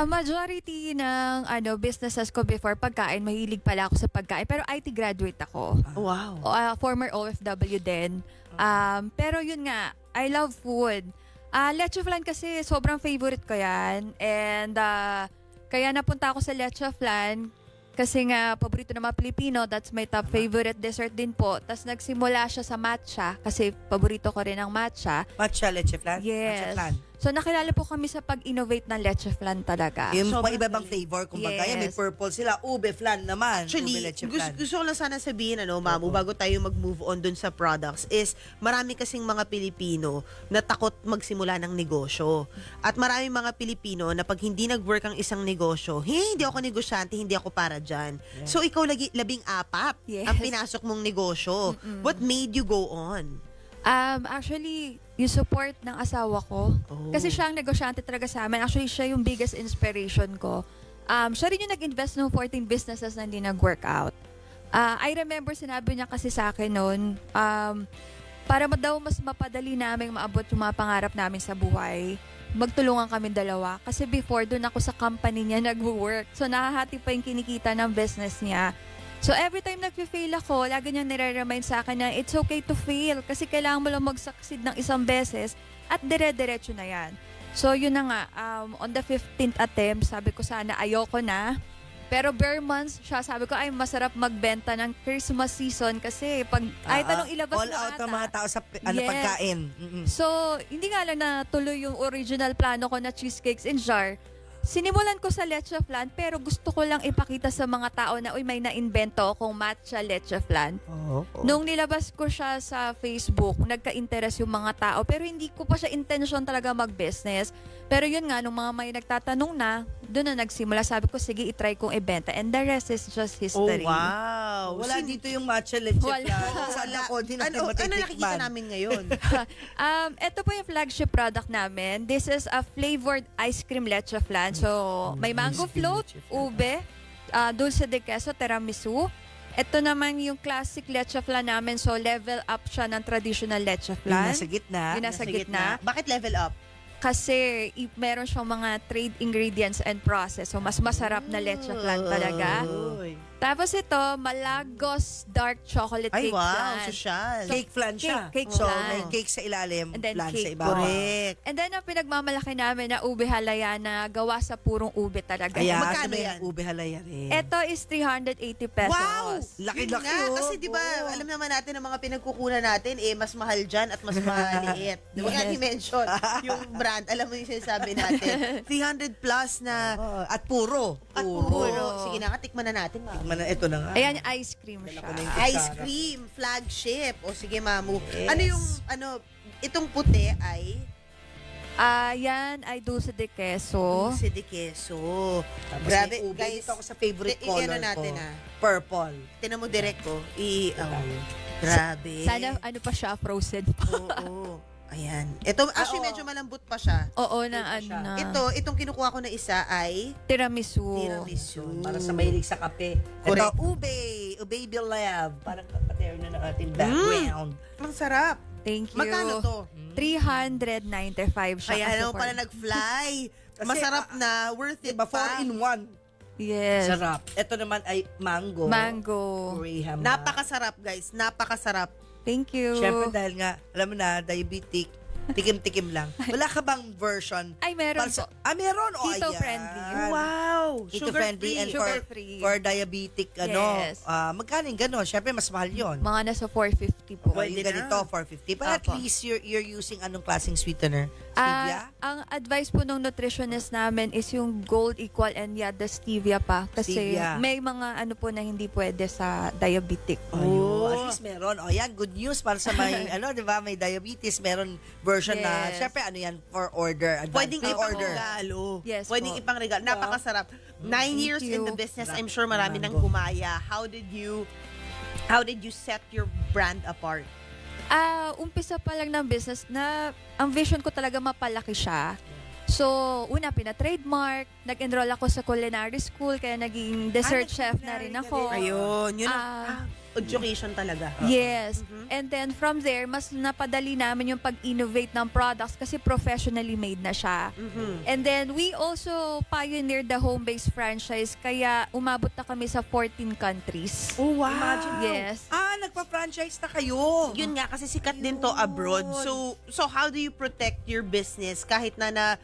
Majority ng businesses ko before pagkain, mahilig pala ako sa pagkain. Pero IT graduate ako. Wow. Former OFW din. Pero yun nga, I love food. Leche flan kasi sobrang favorite ko yan. And kaya napunta ako sa leche flan kasi nga paborito ng mga Pilipino. That's my top favorite dessert din po. Tapos nagsimula siya sa matcha kasi paborito ko rin ang matcha. Matcha leche flan? Matcha Yes. flan. So nakilala po kami sa pag-innovate ng leche flan talaga. Yung Sobrang iba-ibang flavor, kumbaga. Yes. Yan, may purple sila. Ube flan naman. Actually, ube leche gusto, flan. gusto ko lang sana sabihin, Mamu, bago tayo mag-move on dun sa products, is marami kasing mga Pilipino na takot magsimula ng negosyo. At marami mga Pilipino na pag hindi nag-work ang isang negosyo, hindi ako negosyante, hindi ako para dyan. So, ikaw 14 Yes. ang pinasok mong negosyo. What made you go on? Actually, yung support ng asawa ko. Oh. Kasi siya ang negosyante talaga sa amin. Actually, siya yung biggest inspiration ko. Siya rin yung nag-invest ng 14 businesses na hindi nag-workout. I remember sinabi niya kasi sa akin noon, para daw mas mapadali namin maabot yung mga pangarap namin sa buhay, magtulungan kami dalawa. Kasi before, doon ako sa company niya nag-work. So, nakahati pa yung kinikita ng business niya. So, every time nag-fail ako, lagi niyang nire-remind sa akin na it's okay to fail kasi kailangan mo lang mag-succeed ng isang beses at dire-diretso na yan. So, yun na nga. On the 15th attempt, sabi ko sana ayoko na. Pero bare months siya, sabi ko ay masarap magbenta ng Christmas season kasi pag ay tanong ilabas all mo out ata. ng mga tao sa Yes. pagkain. So, hindi nga lang natuloy yung original plano ko na cheesecakes in jar. Sinimulan ko sa leche flan pero gusto ko lang ipakita sa mga tao na uy may na-invento akong matcha leche flan. Nung nilabas ko siya sa Facebook, nagka-interest yung mga tao pero hindi ko pa siya intention talaga mag-business. Pero yun nga, nung mga may nagtatanong na, doon na nagsimula. Sabi ko, sige, itry kong ibenta. And the rest is just history. Oh, wow. Wala dito yung matcha leche Wala. flan. Sana ko, di natin Ano matitikman. nakikita namin ngayon? Ito po yung flagship product namin. This is a flavored ice cream leche flan. So, may mango Ice cream float, leche flan. ube, dulce de queso, tiramisu. Ito naman yung classic leche flan namin. So, level up siya ng traditional leche Yung flan. nasa gitna. Yung nasa gitna. Bakit level up? Kasi meron siyang mga trade ingredients and process. So, mas masarap na leche flan talaga. Uy. Tapos ito, Malagos dark chocolate Ay, cake wow. flan. Social. Cake flan siya. Cake So, flan. may cake sa ilalim, And then flan sa cake. ibabaw. Correct. And then, ang pinagmamalaki namin na ube halaya na gawa sa purong ube talaga. Kaya, Magkano may yan? ube halaya rin. Ito is 380 pesos. Wow! Laki-laki, Yun nga, oh. kasi di ba, Oo. alam naman natin ang mga pinagkukunan natin, mas mahal dyan at mas maliit. Di ba nga Yes. ni-mention yung brand, alam mo yung sinasabi natin. 300 plus na At puro. at puro. Sige na nga, tikman na natin, Mamu. Tikman na, ito na nga. Ayan, ice cream siya. ko na yung Ice cream, flagship. O sige, Mamu. Yes. Ano yung, itong puti ay Yan ay dulce de queso. dulce de queso. Tapos Grabe, may ube. guys. Dito ako sa favorite Ano color natin, ko. ah. Purple. Tinan mo direct ko. Tayo. Grabe. Sana ano pa siya, frozen pa. Oo. Ayan. Ito, actually, oo. medyo malambot pa siya. Oo, na Ito siya. ano na. Itong kinukuha ko na isa ay Tiramisu. tiramisu. Para sa mahilig sa kape. Correct. Ito, ube. Ube Bilab. Parang kapatero na ng ating background. Ang sarap. Thank you. Magkano to? 395 siya. Kaya kasi naman for- pala nag-fly. Kasi, Masarap na, worth it Diba, 4 pa. in 1. Yes. Sarap. Ito naman ay mango. Mango. Graham. Napakasarap, guys. Napakasarap. Thank you. Siyempre dahil nga, alam mo na, diabetic, tikim-tikim lang. Wala ka bang version? Ay, meron po. Meron. O, Keto ayan. friendly. Wow! Keto friendly and Sugar-free. for diabetic, Yes. magkano yung gano'n? Siyempre, mas mahal yun. Mga nasa 450 po. Pwede Yung ganito, na. 450. But at Apo. least you're using anong klaseng sweetener? Stevia? Ang advice po ng nutritionist namin is yung gold equal and the stevia pa. Kasi Stevia. may mga ano po na hindi pwede sa diabetic. Ayun. At least meron. O yan, good news para sa may, di ba, may diabetes. Meron version na, Yes. syempre, ano yan, for order. Pwedeng order. ipang-regalo. Yes Pwedeng po. ipang-regalo. Napakasarap. 9 years you. in the business, I'm sure marami nang Mango. gumaya. How did you set your brand apart? Umpisa pa lang ng business na ang vision ko talaga mapalaki siya. So, una, pina-trademark. Nag-enroll ako sa culinary school, kaya naging dessert chef na rin ako. Ayun. Yun Ah, education talaga. Yes. And then from there, mas napadali namin yung pag-innovate ng products kasi professionally made na siya. And then we also pioneered the home-based franchise kaya umabot na kami sa 14 countries. Oh, wow. Imagine. Yes. Ay, nagpa-franchise na kayo. Yun nga, kasi sikat din to abroad. So how do you protect your business kahit na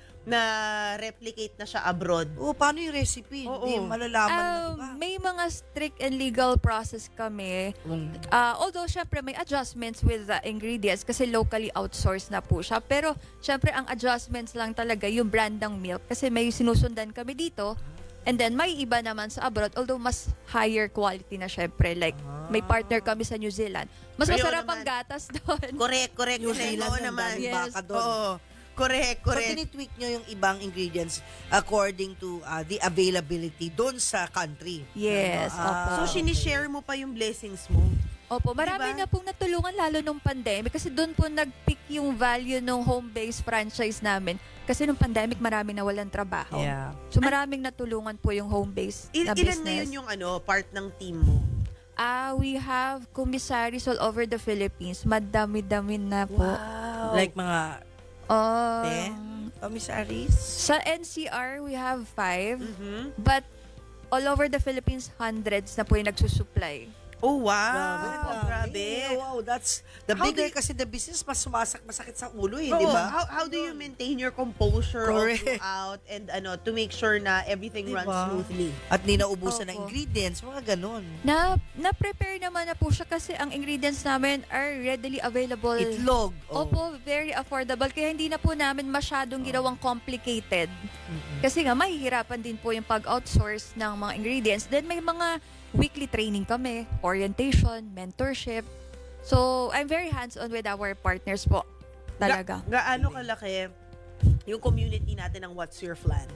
replicate na siya abroad? Paano yung recipe? Hindi malalaman ng iba. May mga strict and legal process kami. Although, syempre, may adjustments with the ingredients kasi locally outsourced na po siya. Pero, syempre, ang adjustments lang talaga yung brand ng milk kasi may sinusundan kami dito. And then, may iba naman sa abroad, although mas higher quality na syempre. Like, may partner kami sa New Zealand. Mas Pero masarap ang gatas doon. Correct. New Zealand Oo naman. daming Yes. baka doon. Oo. Correct. So, tinitweak nyo yung ibang ingredients according to the availability doon sa country. Yes. Opo. So, sinishare mo pa yung blessings mo. Opo, marami Diba? na pong natulungan lalo nung pandemic kasi doon po nag-peak yung value ng home-based franchise namin. Kasi nung pandemic, maraming nawalan trabaho. Yeah. So maraming natulungan po yung home-based na Ilan business. na yun yung part ng team mo? We have commissaries all over the Philippines. Madami-dami na po. Like mga 10 commissaries? Sa NCR, we have 5. Mm-hmm. But all over the Philippines, hundreds na po yung nagsusupply. Oh, wow. Grabe. Wow, that's the How bigger do you- kasi the business, mas masakit sa ulo Oo, di ba? How do you maintain your composure all Correct. throughout and to make sure na everything Diba? runs smoothly? At di naubusan ng Opo. ingredients, mga ganun. Na-prepare naman na po siya kasi ang ingredients namin are readily available. Itlog. Opo, very affordable. Kaya hindi na po namin masyadong ginawang complicated. Kasi nga, mahihirapan din po yung pag-outsource ng mga ingredients. Then may mga weekly training kami, orientation, mentorship. So, I'm very hands-on with our partners po. Talaga. Gaano kalaki yung community natin ng What's Your Flan?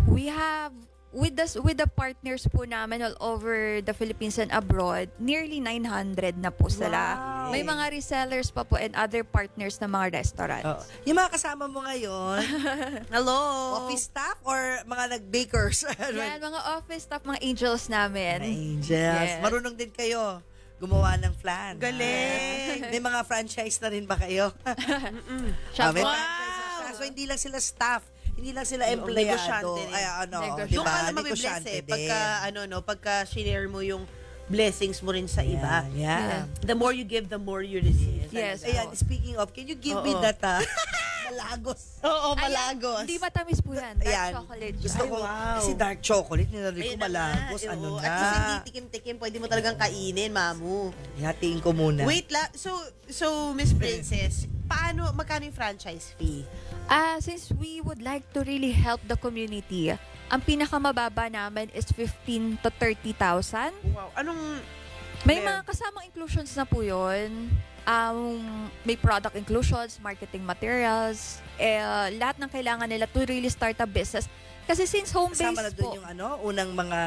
We have, with the partners po namin all over the Philippines and abroad, nearly 900 na po sila. Wow. May mga resellers pa po and other partners na mga restaurants. Yung mga kasama mo ngayon, Hello! office staff or mga nag-bakers? Yan, mga office staff, mga angels namin. Angels. Yes. Marunong din kayo gumawa ng flan. Galing! May mga franchise na rin ba kayo? Siya May po. franchise na siya. So, hindi lang sila staff. Hindi lang sila Negosyante empleyado. rin. Ay, Negosyante. di Doon ba? ka lang mabibless Negosyante din. pagka share mo yung blessings mo rin sa iba. Yeah. The more you give, the more you receive. Yes. Ayan, speaking of, can you give me Oo. that, malagos? Oo, Ayan, malagos. Hindi matamis po yan. Dark Ayan. chocolate. Gusto Ay, ko, wow. kasi dark chocolate, nilari ko Ayun na malagos. nga, Ano oo. na? At least hindi tikim-tikim, pwede mo talagang kainin, mamu. Hatiin ko muna. Wait la, so Miss Princess, magkano yung franchise fee? Since we would like to really help the community, ang pinakamababa namin is 15 to 30,000. Wow, anong May Meron. mga kasamang inclusions na po yun. May product inclusions, marketing materials, lahat ng kailangan nila to really start a business. Kasi since home-based Kasama na po, doon yung unang mga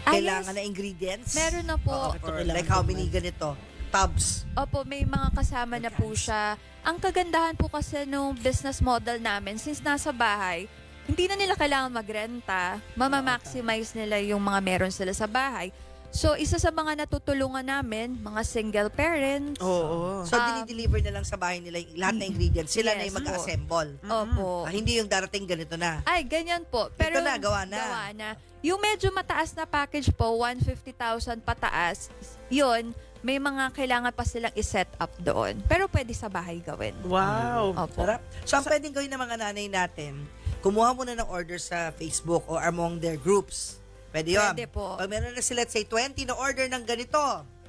kailangan na ingredients. meron na po. Oo, or like how many ganito? Tubs. Opo, may mga kasama na po siya. Ang kagandahan po kasi nung business model namin, since nasa bahay, hindi na nila kailangan magrenta, mamamaximize nila yung mga meron sila sa bahay. So, isa sa mga natutulungan namin, mga single parents. Oo. So, dinideliver na lang sa bahay nila yung lahat ng ingredients. Sila na Yes yung mag-assemble. Opo. Hindi yung darating ganito na. Ay, ganyan po. Pero Ito na, gawa na. Gawa na. Yung medyo mataas na package po, 150,000 pataas, yun, may mga kailangan pa silang i-set up doon. Pero pwede sa bahay gawin. Wow. Opo. Sarap. So, ang pwedeng gawin ng mga nanay natin, kumuha muna ng order sa Facebook or among their groups. Pwede yun. Pwede po. Pag meron na sila, let's say, 20 na order ng ganito.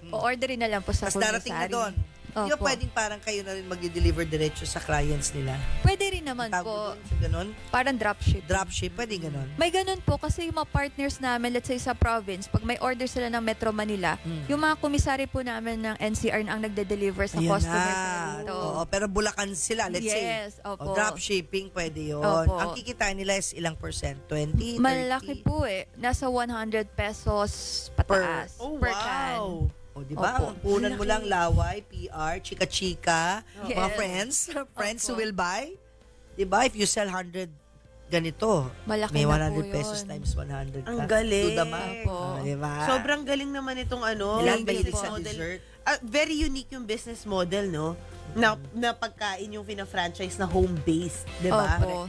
O-orderin na lang po sa Tapos darating na doon. Di ba Opo. pwedeng parang kayo na rin mag-deliver diretso sa clients nila? Pwede rin naman Tawag po. doon sa ganun? Parang dropship. Dropship, pwede ganun. May ganun po kasi yung mga partners namin, let's say sa province, pag may order sila ng Metro Manila, yung mga komisary po namin ng NCR na ang nagde-deliver sa Ayan customers na. na dito. Oo, pero Bulacan sila, let's say. Yes, opo. O, dropshipping, pwede yun. Opo. Ang kikitain nila is ilang percent? 20, 30? Malaki po eh. Nasa 100 pesos pataas per can. O, di ba? Opo. Ang punan mo lang, laway, PR, chika-chika, mga Yes. friends who Opo. will buy. Di ba? If you sell 100 ganito, Malaki may na 100 po pesos yun. times 100 ka. Ang galing. Do the math. Opo. O, di ba? Sobrang galing naman itong Ilan ba business sa model. dessert? Very unique yung business model, no? Na pagkain yung fina-franchise na home-based, di ba? Opo.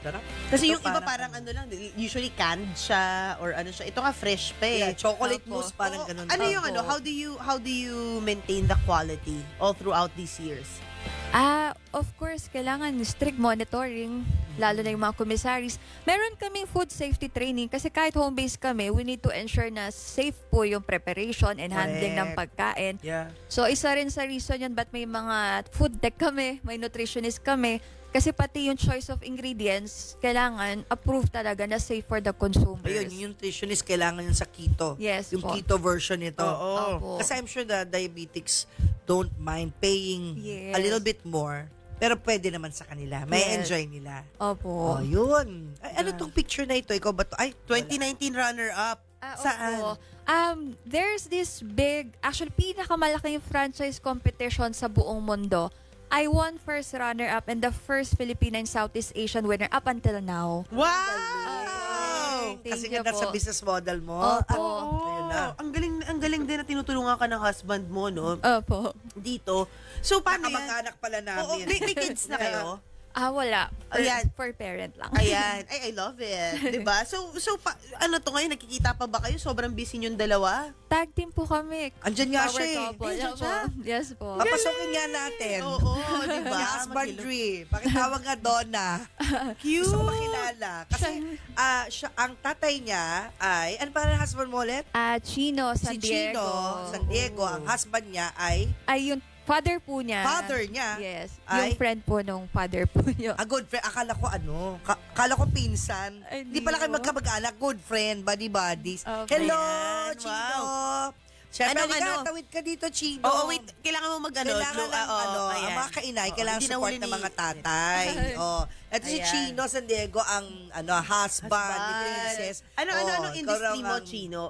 Sarap. Kasi Ito yung iba parang ano lang, usually canned siya or ano siya. Ito nga fresh pa eh. Yeah, chocolate Opo. mousse, parang ganun. Ano yung Opo. how do you maintain the quality all throughout these years? Of course, kailangan strict monitoring, lalo na yung mga commissaries. Meron kaming food safety training kasi kahit home-based kami, we need to ensure na safe po yung preparation and handling ng pagkain. Yeah. So, isa rin sa reason yun ba't may mga food tech kami, may nutritionist kami. Kasi pati yung choice of ingredients, kailangan approve talaga na safe for the consumers. Ayun, yung nutritionist, kailangan yun sa keto. Yes Yung po. keto version nito. Opo. Kasi I'm sure the diabetics don't mind paying Yes. a little bit more, pero pwede naman sa kanila. May Yes. enjoy nila. Opo. Oh, yun. Ay, ano tong picture na ito? Ikaw ba to? Ay, 2019 runner-up. Saan? Opo. There's this big, actually pinakamalaking franchise competition sa buong mundo. I won first runner-up and the first Filipina and Southeast Asian winner up until now. Wow! Thank Kasi you ganda sa po. business model mo. Opo. Ayun na. Ang galing din na tinutulungan ka ng husband mo, no? Opo. Dito. So, paano yan? Kamag-anak pala Oo, namin. may kids na kayo? Wala. Ayan. For parent lang. Ayan. Ay, I love it. Diba? So ano to ngayon? Nakikita pa ba kayo? Sobrang busy yung dalawa? Tag team po kami. Andyan nga Power siya eh. couple. Andyan siya? Yes po. Papasokin nga natin. Oo, diba? Si husbandry. Pakitawag nga Donna. Cute. Gusto ko makilala. Kasi siya, ang tatay niya ay, ano pa ang husband mo ulit? Chino, San Si Chino, Diego. San Diego. Ang husband niya ay Ay, yung father po niya. father niya. Yes. Ay? Yung friend po nung father po niya. A good friend. Akala ko akala ko pinsan. Ay, Hindi pala kayo no. magkamag-anak. Good friend, buddies. Okay. Hello, Ayan, Chino. wow. Siyempre, Ano? tawid ka dito, Chino. Oo, wait. Kailangan mo mag-ano. Kailangan lang, ang mga kainay, kailangan Hindi support nahuli ng ni- mga tatay. Oh. Ito si Ayan. Chino San Diego, ang husband ni Princess. Anong ikaw industry raw mo, ang- Chino?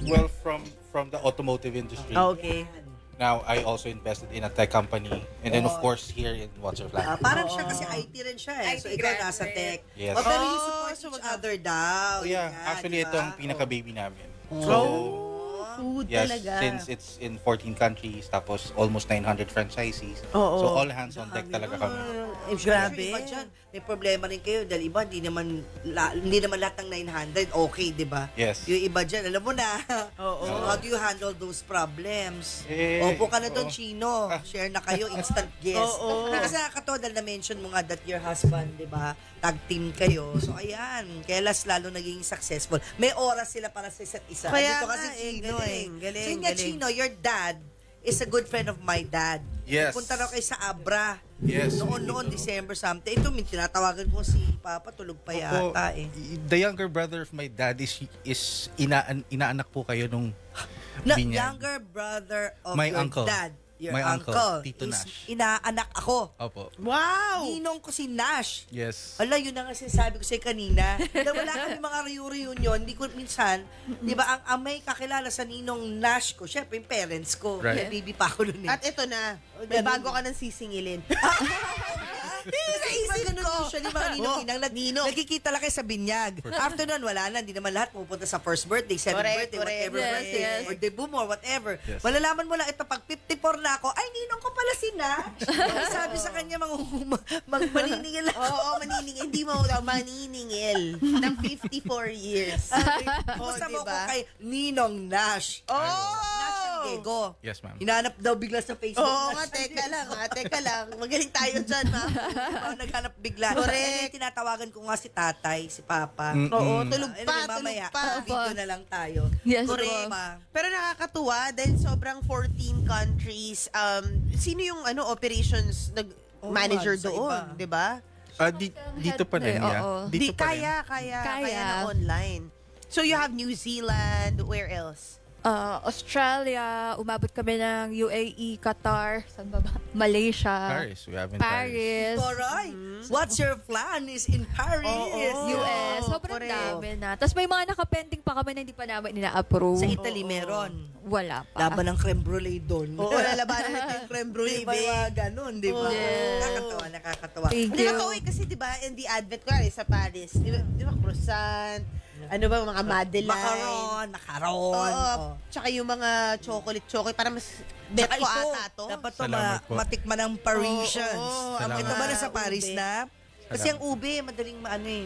Well, from the automotive industry. Okay. Now, I also invested in a tech company. And then, of course, here in What's Your Flag. Parang siya kasi IT rin siya eh. So, IT ikaw nasa graduate. tech. Yes. Oh, pero you Oh, support so each other daw. Yeah, Yan, actually, diba? ito ang pinaka-baby namin. Food Yes, talaga. since it's in 14 countries, tapos almost 900 franchisees. Oo. So, all hands on deck talaga kami. Grabe. Grabe. Iba dyan, may problema rin kayo dahil iba, hindi naman lahat ng 900 okay, di ba? Yes. Yung iba dyan, alam mo na. Oo. So, how do you handle those problems? Eh, Opo ka na doon, oo. Chino. Share na kayo, instant guest. Oo. Kasi nakakatawa dahil na-mention mo nga that your husband, di ba? Tag team kayo. So, ayan. Kaya lalo naging successful. May oras sila para sa isa't isa. Kaya Dito nga kasi eh, Chino galing, galing, So, yun nga, galing. Chino, your dad is a good friend of my dad. Yes. Punta raw kayo sa Abra. Yes. Noon, December something. Ito, tinatawagan ko si Papa, tulog pa Opo, yata eh. the younger brother of my dad is inaanak po kayo nung binyag. Younger brother of My your uncle. dad. Your My uncle, Tito is Nash. inaanak ako. Opo. Wow! Ninong ko si Nash. Yes. Ala, yun na nga sinasabi ko sa'yo kanina. Na wala kami mga reunion, hindi ko minsan, di ba, ang may kakilala sa ninong Nash ko, syempre yung parents ko. Right. Baby pa ako nun eh. At ito na, may bago ka nang sisingilin. Naisip ganun usually mga ninong-inang Ninong. nagkikita lang kayo sa binyag. After nun, wala na. Hindi naman lahat pupunta sa first birthday, seventh Correct, birthday, correct. whatever Yes, birthday, yes. or debut mo, or whatever. Yes. Malalaman mo lang ito, pag 54 na ako, ay, ninong ko pala si Nash. Sabi sa kanya, maniningil ako. Oo, maniningil. Hindi mo daw maniningil ng 54 years. Kumusta mo diba? ko kay Ninong Nash? Oh! Nash San Diego. Yes, ma'am. Hinanap daw bigla sa Facebook. Oo nga, Nash San teka Diego. lang teka lang. Magaling tayo dyan, ma. Naghanap bigla. Correct. Kasi tinatawagan ko nga si tatay, si papa. Oo, tulog Anyway, pa, mamaya, tulog pa. video na lang tayo. Yes, Correct. po. Pero nakakatuwa dahil sobrang 14 countries. Sino yung operations manager sa doon, iba. 'di ba? Dito pa rin, yeah. Oo. Dito pa rin. Kaya na online. So you have New Zealand, where else? Australia, umabot kami ng UAE, Qatar, saan ba ba? Malaysia, Paris. We have in Paris. Paris, Koray, what's your plan is in Paris. US. Sobrang correct. dami na. Tapos may mga nakapending pa kami na hindi pa namin ina-approve. Sa Italy meron. Wala pa. Laban ng creme brulee doon. Oo, lalabanan natin yung creme brulee, Di ba mga ganun, di ba? Yes. Nakakatawa. Thank Di you. ba kaway kasi di ba in the advent ko sa Paris, di ba croissant, ano ba mga Madeleine, Macaron. Oo, tsaka yung mga chocolate, para mas bet Tsaka ko ito, ata to. dapat to Salamat po. matikman ng Parisians. Oo, Salamat. Ito ba na sa Paris na? Kasi ang ube, madaling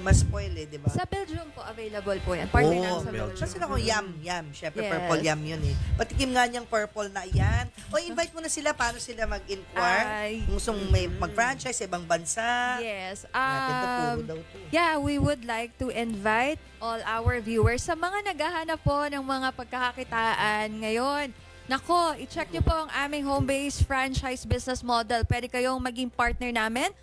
ma-spoil di ba? Sa Belgium po, available po yan. Partner namin sa Belgium. Kasi ako yum. Siyempre, Yes. purple yum yun Patikim nga niyang purple na yan. O, invite mo na sila, paano sila mag-inquire? Kung gustong may mag-franchise sa ibang bansa. Yes. Natin to, puro daw to. Yeah, we would like to invite all our viewers sa mga naghahanap po ng mga pagkakakitaan ngayon. Nako, i-check nyo po ang aming home-based franchise business model. Pwede kayong maging partner namin.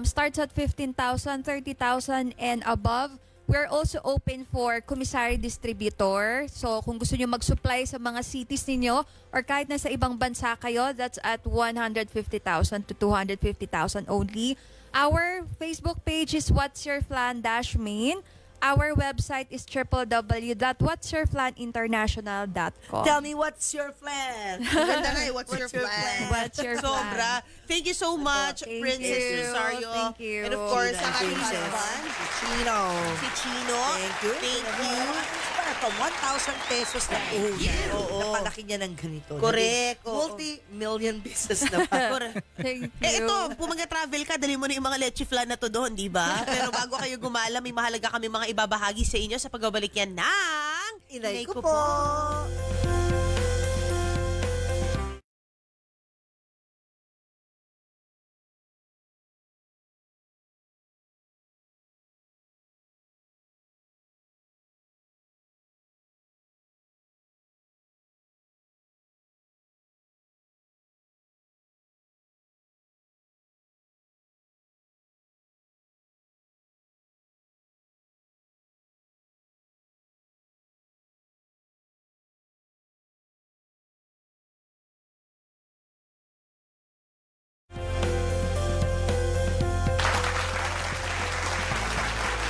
Starts at 15,000, 30,000 and above. We're also open for commissary distributor. So kung gusto nyo mag-supply sa mga cities ninyo or kahit nasa ibang bansa kayo, that's at 150,000 to 250,000 only. Our Facebook page is What's Your Flan-Main. Our website is www.whatsyourflaninternational.com. Tell me, what's your flan? Ganda na what's your plan? What's your plan? Sobra. Thank you so much, Thank Princess you. Rosario. Thank you. And of course, ang ating Princess. husband, Chino. si Chino. Thank you. Thank you. From 1,000 pesos na Oo. napalaki niya ng ganito. Correct. Oo. Multi-million business na pa. Thank you. Ito, kung mag-travel ka, dali mo na yung mga leche flan na to doon, di ba? Pero bago kayo gumala, may mahalaga kami mga ibabahagi sa inyo sa pagbabalik yan ng Inay ko po.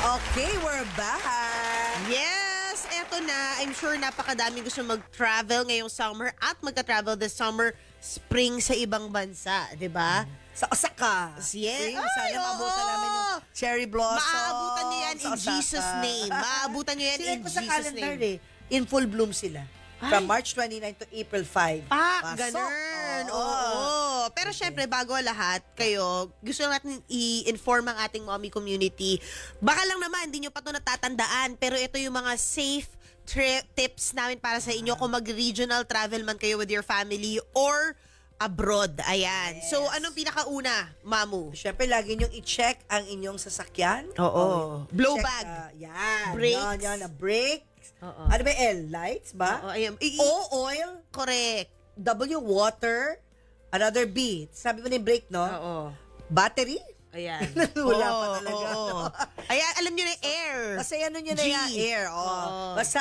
Okay, we're back. Yes, eto na. I'm sure napakadami gusto mag-travel ngayong summer at magka-travel this summer, spring sa ibang bansa, di ba? Sa Osaka. Yes. Sana Ay, maabutan oo. namin yung cherry blossom. Maaabutan nyo yan sa in Osaka. Jesus' name. Maaabutan nyo yan Sila in ko sa Jesus' calendar name. In full bloom sila. From March 29 to April 5. Pasok. Ganun. Oo. Oo. Pero syempre, bago lahat, kayo, gusto natin i-inform ang ating mommy community. Baka lang naman, hindi nyo pa ito natatandaan, pero ito yung mga safe tips namin para sa inyo kung mag-regional travel man kayo with your family or abroad. Ayan. Yes. So, anong pinakauna, Mamu? Siyempre, lagi niyong i-check ang inyong sasakyan. Oo. Blow Check, bag. Yan. Brakes. Yan, brakes. Oo. Ano ba L? Lights ba? Oo, ayan. O, oil. Correct. W, water. Another B. Sabi mo na yung brake, no? Oo. Battery? Ayan. Wala pa talaga. Oo. Ayan, alam nyo na air. Basta ano nyo na G. yung air. Oo. Basta,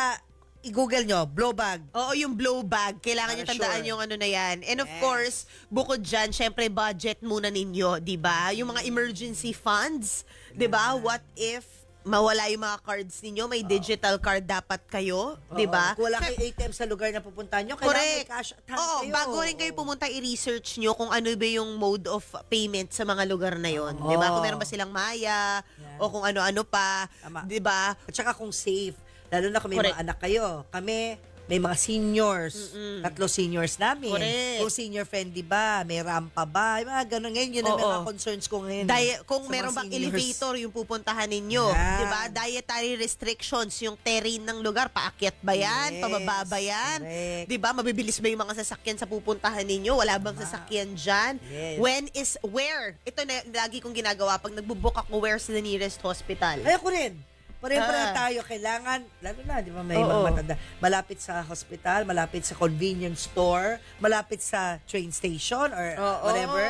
i-google nyo, blow bag. Oo, yung blow bag. Kailangan nyo Para tandaan sure. yung ano na yan. And of Yes. course, bukod dyan, syempre budget muna ninyo, di ba? Yung mga emergency funds, di ba? What if mawala yung mga cards ninyo? May digital card dapat kayo, di ba? Kung wala kayong ATM sa lugar na pupuntahan nyo, kailangan may Correct. cash at hand Oo, kayo. bago rin kayo pumunta, i-research nyo kung ano ba yung mode of payment sa mga lugar na yon, di ba? Kung meron ba silang Maya, Yan. o kung ano-ano pa, Tama. di ba? At saka kung safe. Lalo na kung may Correct. mga anak kayo. Kami, may mga seniors. 3 seniors namin. Correct. Kung senior friendly ba? May rampa ba? Yung mga ganun. Ngayon, yun ang Oo. mga concerns ko ngayon. Kung sa mga meron bang seniors. elevator yung pupuntahan ninyo, Yan. 'di ba? Dietary restrictions, yung terrain ng lugar, paakyat ba 'yan, Yes. pababa ba 'yan? Correct. 'Di ba? Mabibilis ba yung mga sasakyan sa pupuntahan ninyo? Wala bang sasakyan diyan? Yes. When is where? Ito na lagi kong ginagawa pag nagbo-book ako, where's the nearest hospital? Ay, ako rin. Pareho-pareho Ah. tayo. Kailangan, lalo na, di ba, may Oo. mga matanda. Malapit sa hospital, malapit sa convenience store, malapit sa train station or whatever.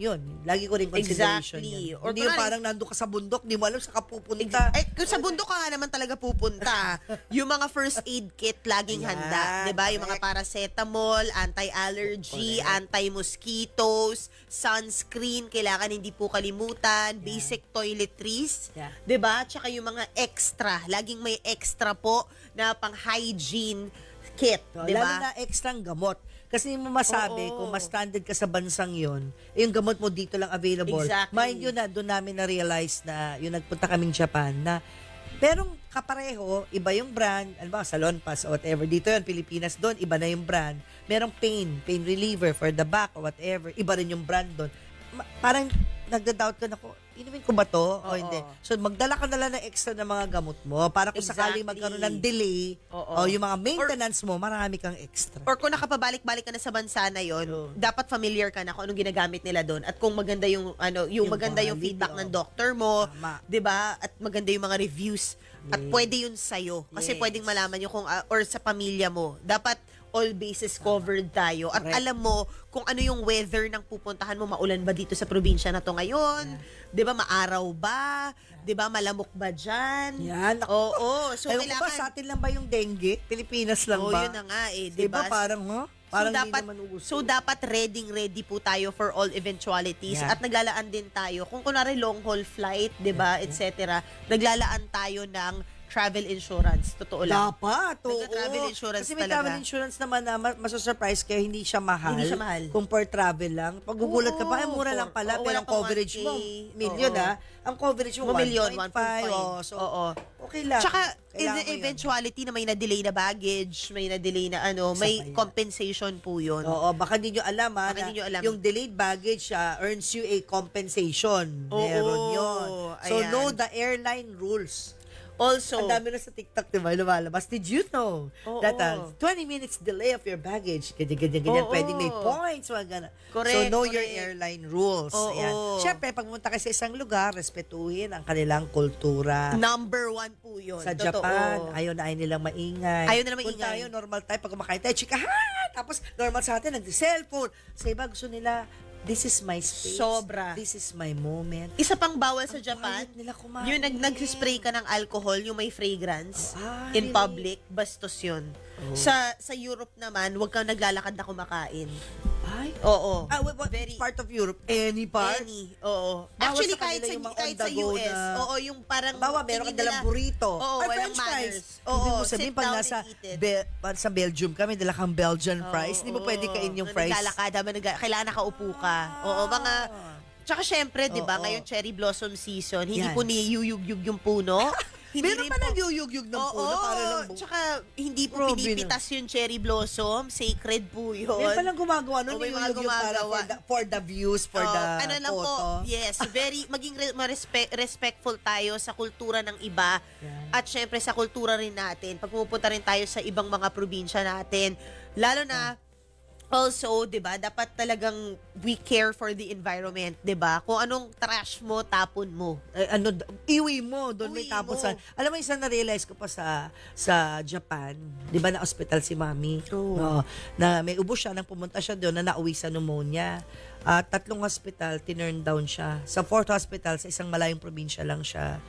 Yun, lagi ko rin consideration Exactly. yan. Or Hindi yung kunwari- parang nandun ka sa bundok, di mo alam saan ka pupunta. Kung sa bundok ka nga naman talaga pupunta, yung mga first aid kit laging Ayan, handa. 'Di ba? Yung mga correct. paracetamol, anti-allergy, anti-mosquitoes, sunscreen, kailangan hindi po kalimutan, basic toiletries. Yeah. 'Di ba? Tsaka yung mga extra, laging may extra po na pang-hygiene kit. No, 'Di lalo ba? na extra gamot. Kasi hindi mo masabi Oo. kung mas standard ka sa bansang yon, yung gamot mo dito lang available. Exactly. Mind you na, doon namin na-realize na yung nagpunta kaming Japan na perong kapareho, iba yung brand, ano ba, Salon Pass or whatever. Dito yun, Pilipinas doon, iba na yung brand. Merong pain reliever for the back or whatever. Iba rin yung brand doon. Parang nagda-doubt ko na ko, inumin ko ba to o hindi? So, magdala ka na lang ng extra na mga gamot mo para kung sakaling magkaroon ng delay o yung mga maintenance mo, marami kang extra. Or kung nakapabalik-balik ka na sa bansa na yon, dapat familiar ka na kung anong ginagamit nila doon at kung maganda yung maganda yung feedback ng doctor mo, 'di ba? At maganda yung mga reviews. At pwede yun sa'yo. Kasi pwedeng malaman nyo kung, or sa pamilya mo. Dapat all bases covered tayo. At alam mo kung ano yung weather ng pupuntahan mo. Maulan ba dito sa probinsya na to ngayon? Di ba, maaraw ba? Di ba, malamok ba dyan? Yan. Oo. So, Ewan ko ba, sa atin lang ba yung dengue? Pilipinas lang ba? Yun na nga eh. Di ba? Parang, dapat ready po tayo for all eventualities at naglalaan din tayo kung kunwari long haul flight, 'di ba, etc. Naglalaan tayo ng travel insurance. Totoo lang. Dapat. Travel insurance kasi may talaga. travel insurance naman na masasurprise kayo, hindi siya mahal. Hindi siya mahal. Kung per travel lang. Pag gugulat ka pa, ay mura lang pala. Pero ang coverage mo, million Ang coverage mo, 1.5. So, okay lang. Tsaka, in the eventuality na may na-delay na baggage, may na-delay na may compensation po yun. Oo, baka hindi nyo alam yung delayed baggage earns you a compensation. Meron yun. So, know the airline rules. Also, ang dami na sa TikTok, diba, lumalabas. Did you know that 20 minutes delay of your baggage, ganyan, pwedeng may points, mga Correct, so, know your airline rules. Ayan. Siyempre, pag pumunta ka sa isang lugar, respetuhin ang kanilang kultura. Number 1 po yun. Sa Japan, ayaw na nilang maingay. Kung tayo, normal tayo, pag kumakain tayo, chikahan! Tapos, normal sa atin, nag-cellphone. Sa iba, gusto nila, this is my space. Sobra. This is my moment. Isa pang bawal sa Japan, nila kumain. yung nagsispray ka ng alcohol, yung may fragrance, in public, bastos yun. Sa Europe naman, huwag kang naglalakad na kumakain. Ay? Oo. What part of Europe? Any part? Oo. Actually, kahit sa US, yung parang meron kang dalang burrito. Oo, walang French fries. manners. Ibig mo sabihin, pag nasa sa Belgium kami, dala kang Belgian fries, hindi mo pwede kain yung fries. Naglalakad, kailangan nakaupo ka. Tsaka syempre, di ba, ngayon cherry blossom season, hindi po niyuyugyug yung puno. Meron pa nag-yuyugyug ng puno para lang tsaka hindi po pinipitas yung cherry blossom. Sacred po yun. Meron pa lang gumagawa nun. May mga gumagawa. For the views, for the photo. Yes, maging respectful tayo sa kultura ng iba. At syempre sa kultura rin natin. Pag pumupunta rin tayo sa ibang mga probinsya natin, lalo na also, 'di ba, dapat talagang we care for the environment, 'di ba? Kung anong trash mo, tapon mo. Iwi mo, doon may tapon sa. Alam mo, isang na-realize ko pa sa Japan, 'di ba, na hospital si Mami. No, na may ubo siya nang pumunta siya doon na nauwi sa pneumonia. 3 hospital tinurn down siya. Sa 4th hospital sa isang malayong probinsya lang siya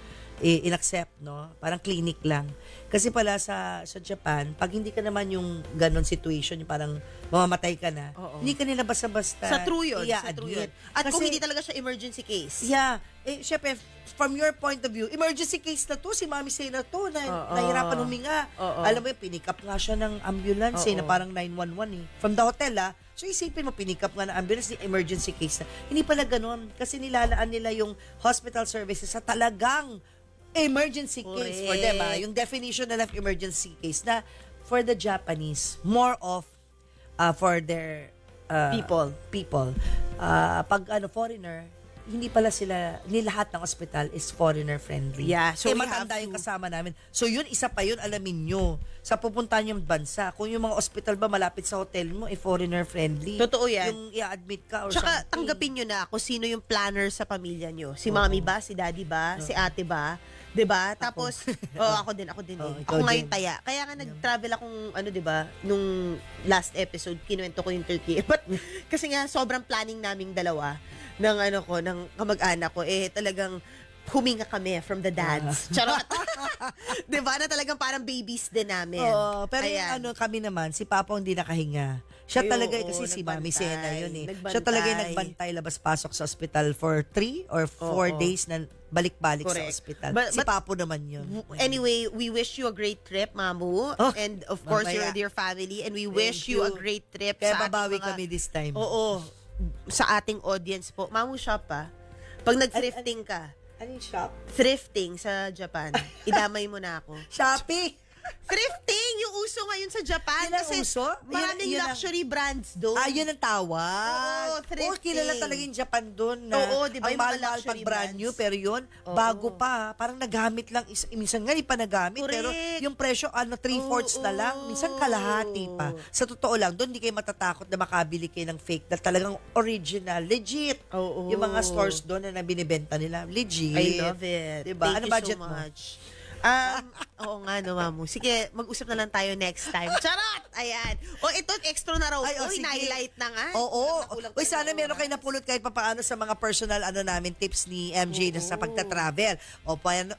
inaccept, no? Parang clinic lang. Kasi pala sa Japan, pag hindi ka naman yung ganon situation, yung parang mamamatay ka na, hindi ka nila basta-basta sa true yun. At kasi, kung hindi talaga siya emergency case. Yeah. Syempre, from your point of view, emergency case na to, si Mami Say na to, nahirapan huminga. Alam mo yun, pinick up nga siya ng ambulance na parang 911 From the hotel, So isipin mo, pinick up nga ng ambulance, emergency case na. Hindi pala ganon. Kasi nilalaan nila yung hospital services sa talagang emergency case for them. Yung definition nila of emergency case na for the Japanese, more of for their people. Pag foreigner, hindi pala lahat ng hospital is foreigner friendly. Yeah, so maganda yung kasama namin. So yun, isa pa yun, alamin nyo. Sa pupuntahan yung bansa, kung yung mga hospital ba malapit sa hotel mo, foreigner friendly. Totoo yan. Yung i-admit ka or tsaka, something. tanggapin nyo na kung sino yung planner sa pamilya nyo. Si Mami ba? Si Daddy ba? Si Ate ba? 'Di ba? Tapos ako din Ako ngayon taya. Kaya nga nag-travel akong ano, 'di ba? Nung last episode kinuwento ko yung Turkey. But kasi nga sobrang planning naming dalawa ng ng kamag-anak ko talagang huminga kami from the dads. Charot. 'Di ba? Na talagang parang babies din namin. Pero yung kami naman, si Papa hindi nakahinga. Siya talaga kasi si Mami Sena yun Siya talaga yung nagbantay labas-pasok sa hospital for 3 or 4 days na balik-balik sa hospital. Si Papo naman yun. Anyway, we wish you a great trip, Mamu. And of course, you're with your family. And we wish you a great trip. Kaya babawi kami this time. Oo. Sa ating audience po. Mamu, shop pa. Pag nag-thrifting ka. Anong shop? Thrifting sa Japan. Idamay mo na ako. Shopee! Thrifting! Yung uso ngayon sa Japan. Yun ang Kasi uso? maraming Yun ang- luxury brands doon. Yun ang tawag. Oo, thrifting. Kilala talaga yung Japan doon na Oo, di ba, ang yung mga mahal-mahal luxury pag brand brands. new, pero yun, bago pa. Parang nagamit lang, minsan nga di pa nagamit, pero Correct. yung presyo, 3/4 na lang, minsan kalahati pa. Sa totoo lang, doon di kayo matatakot na makabili kayo ng fake na talagang original, legit. Oo. Yung mga stores doon na binibenta nila, legit. I love it. Diba? Thank Ano you budget so mo? much. Oo nga, no, Mamu. Sige, mag-usap na lang tayo next time. Charot! Ayan. O, ito, extra na raw. Sige. Highlight na nga. Oo. Nakulang Uy, tayo sana ng meron oras. kayo napulot kahit papaano sa mga personal namin tips ni MJ na sa pagta-travel. O paano,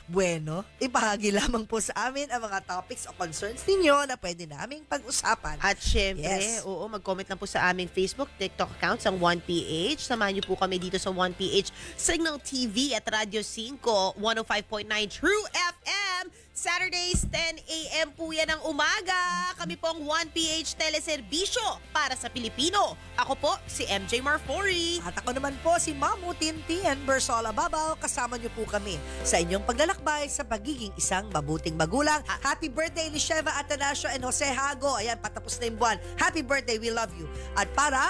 bueno, ibahagi lamang po sa amin ang mga topics o concerns ninyo na pwede naming pag-usapan. At syempre, Yes. mag-comment lang po sa aming Facebook, TikTok accounts ang 1PH. Samahan niyo po kami dito sa 1PH Signal TV at Radio 5, 105.9 True FM. Saturdays, 10 a.m. po yan ng umaga. Kami po ang 1PH Teleserbisyo para sa Pilipino. Ako po, si MJ Marfori. At ako naman po si Mamu Tintin Bersola Babaw. Kasama niyo po kami sa inyong paglalakbay sa pagiging isang mabuting magulang. Happy birthday, Lisheva Atanasio and Jose Hago. Ayan, patapos na yung buwan. Happy birthday, we love you. At para,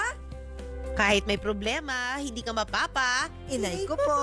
Kahit may problema, hindi ka mapapa, inay ko po.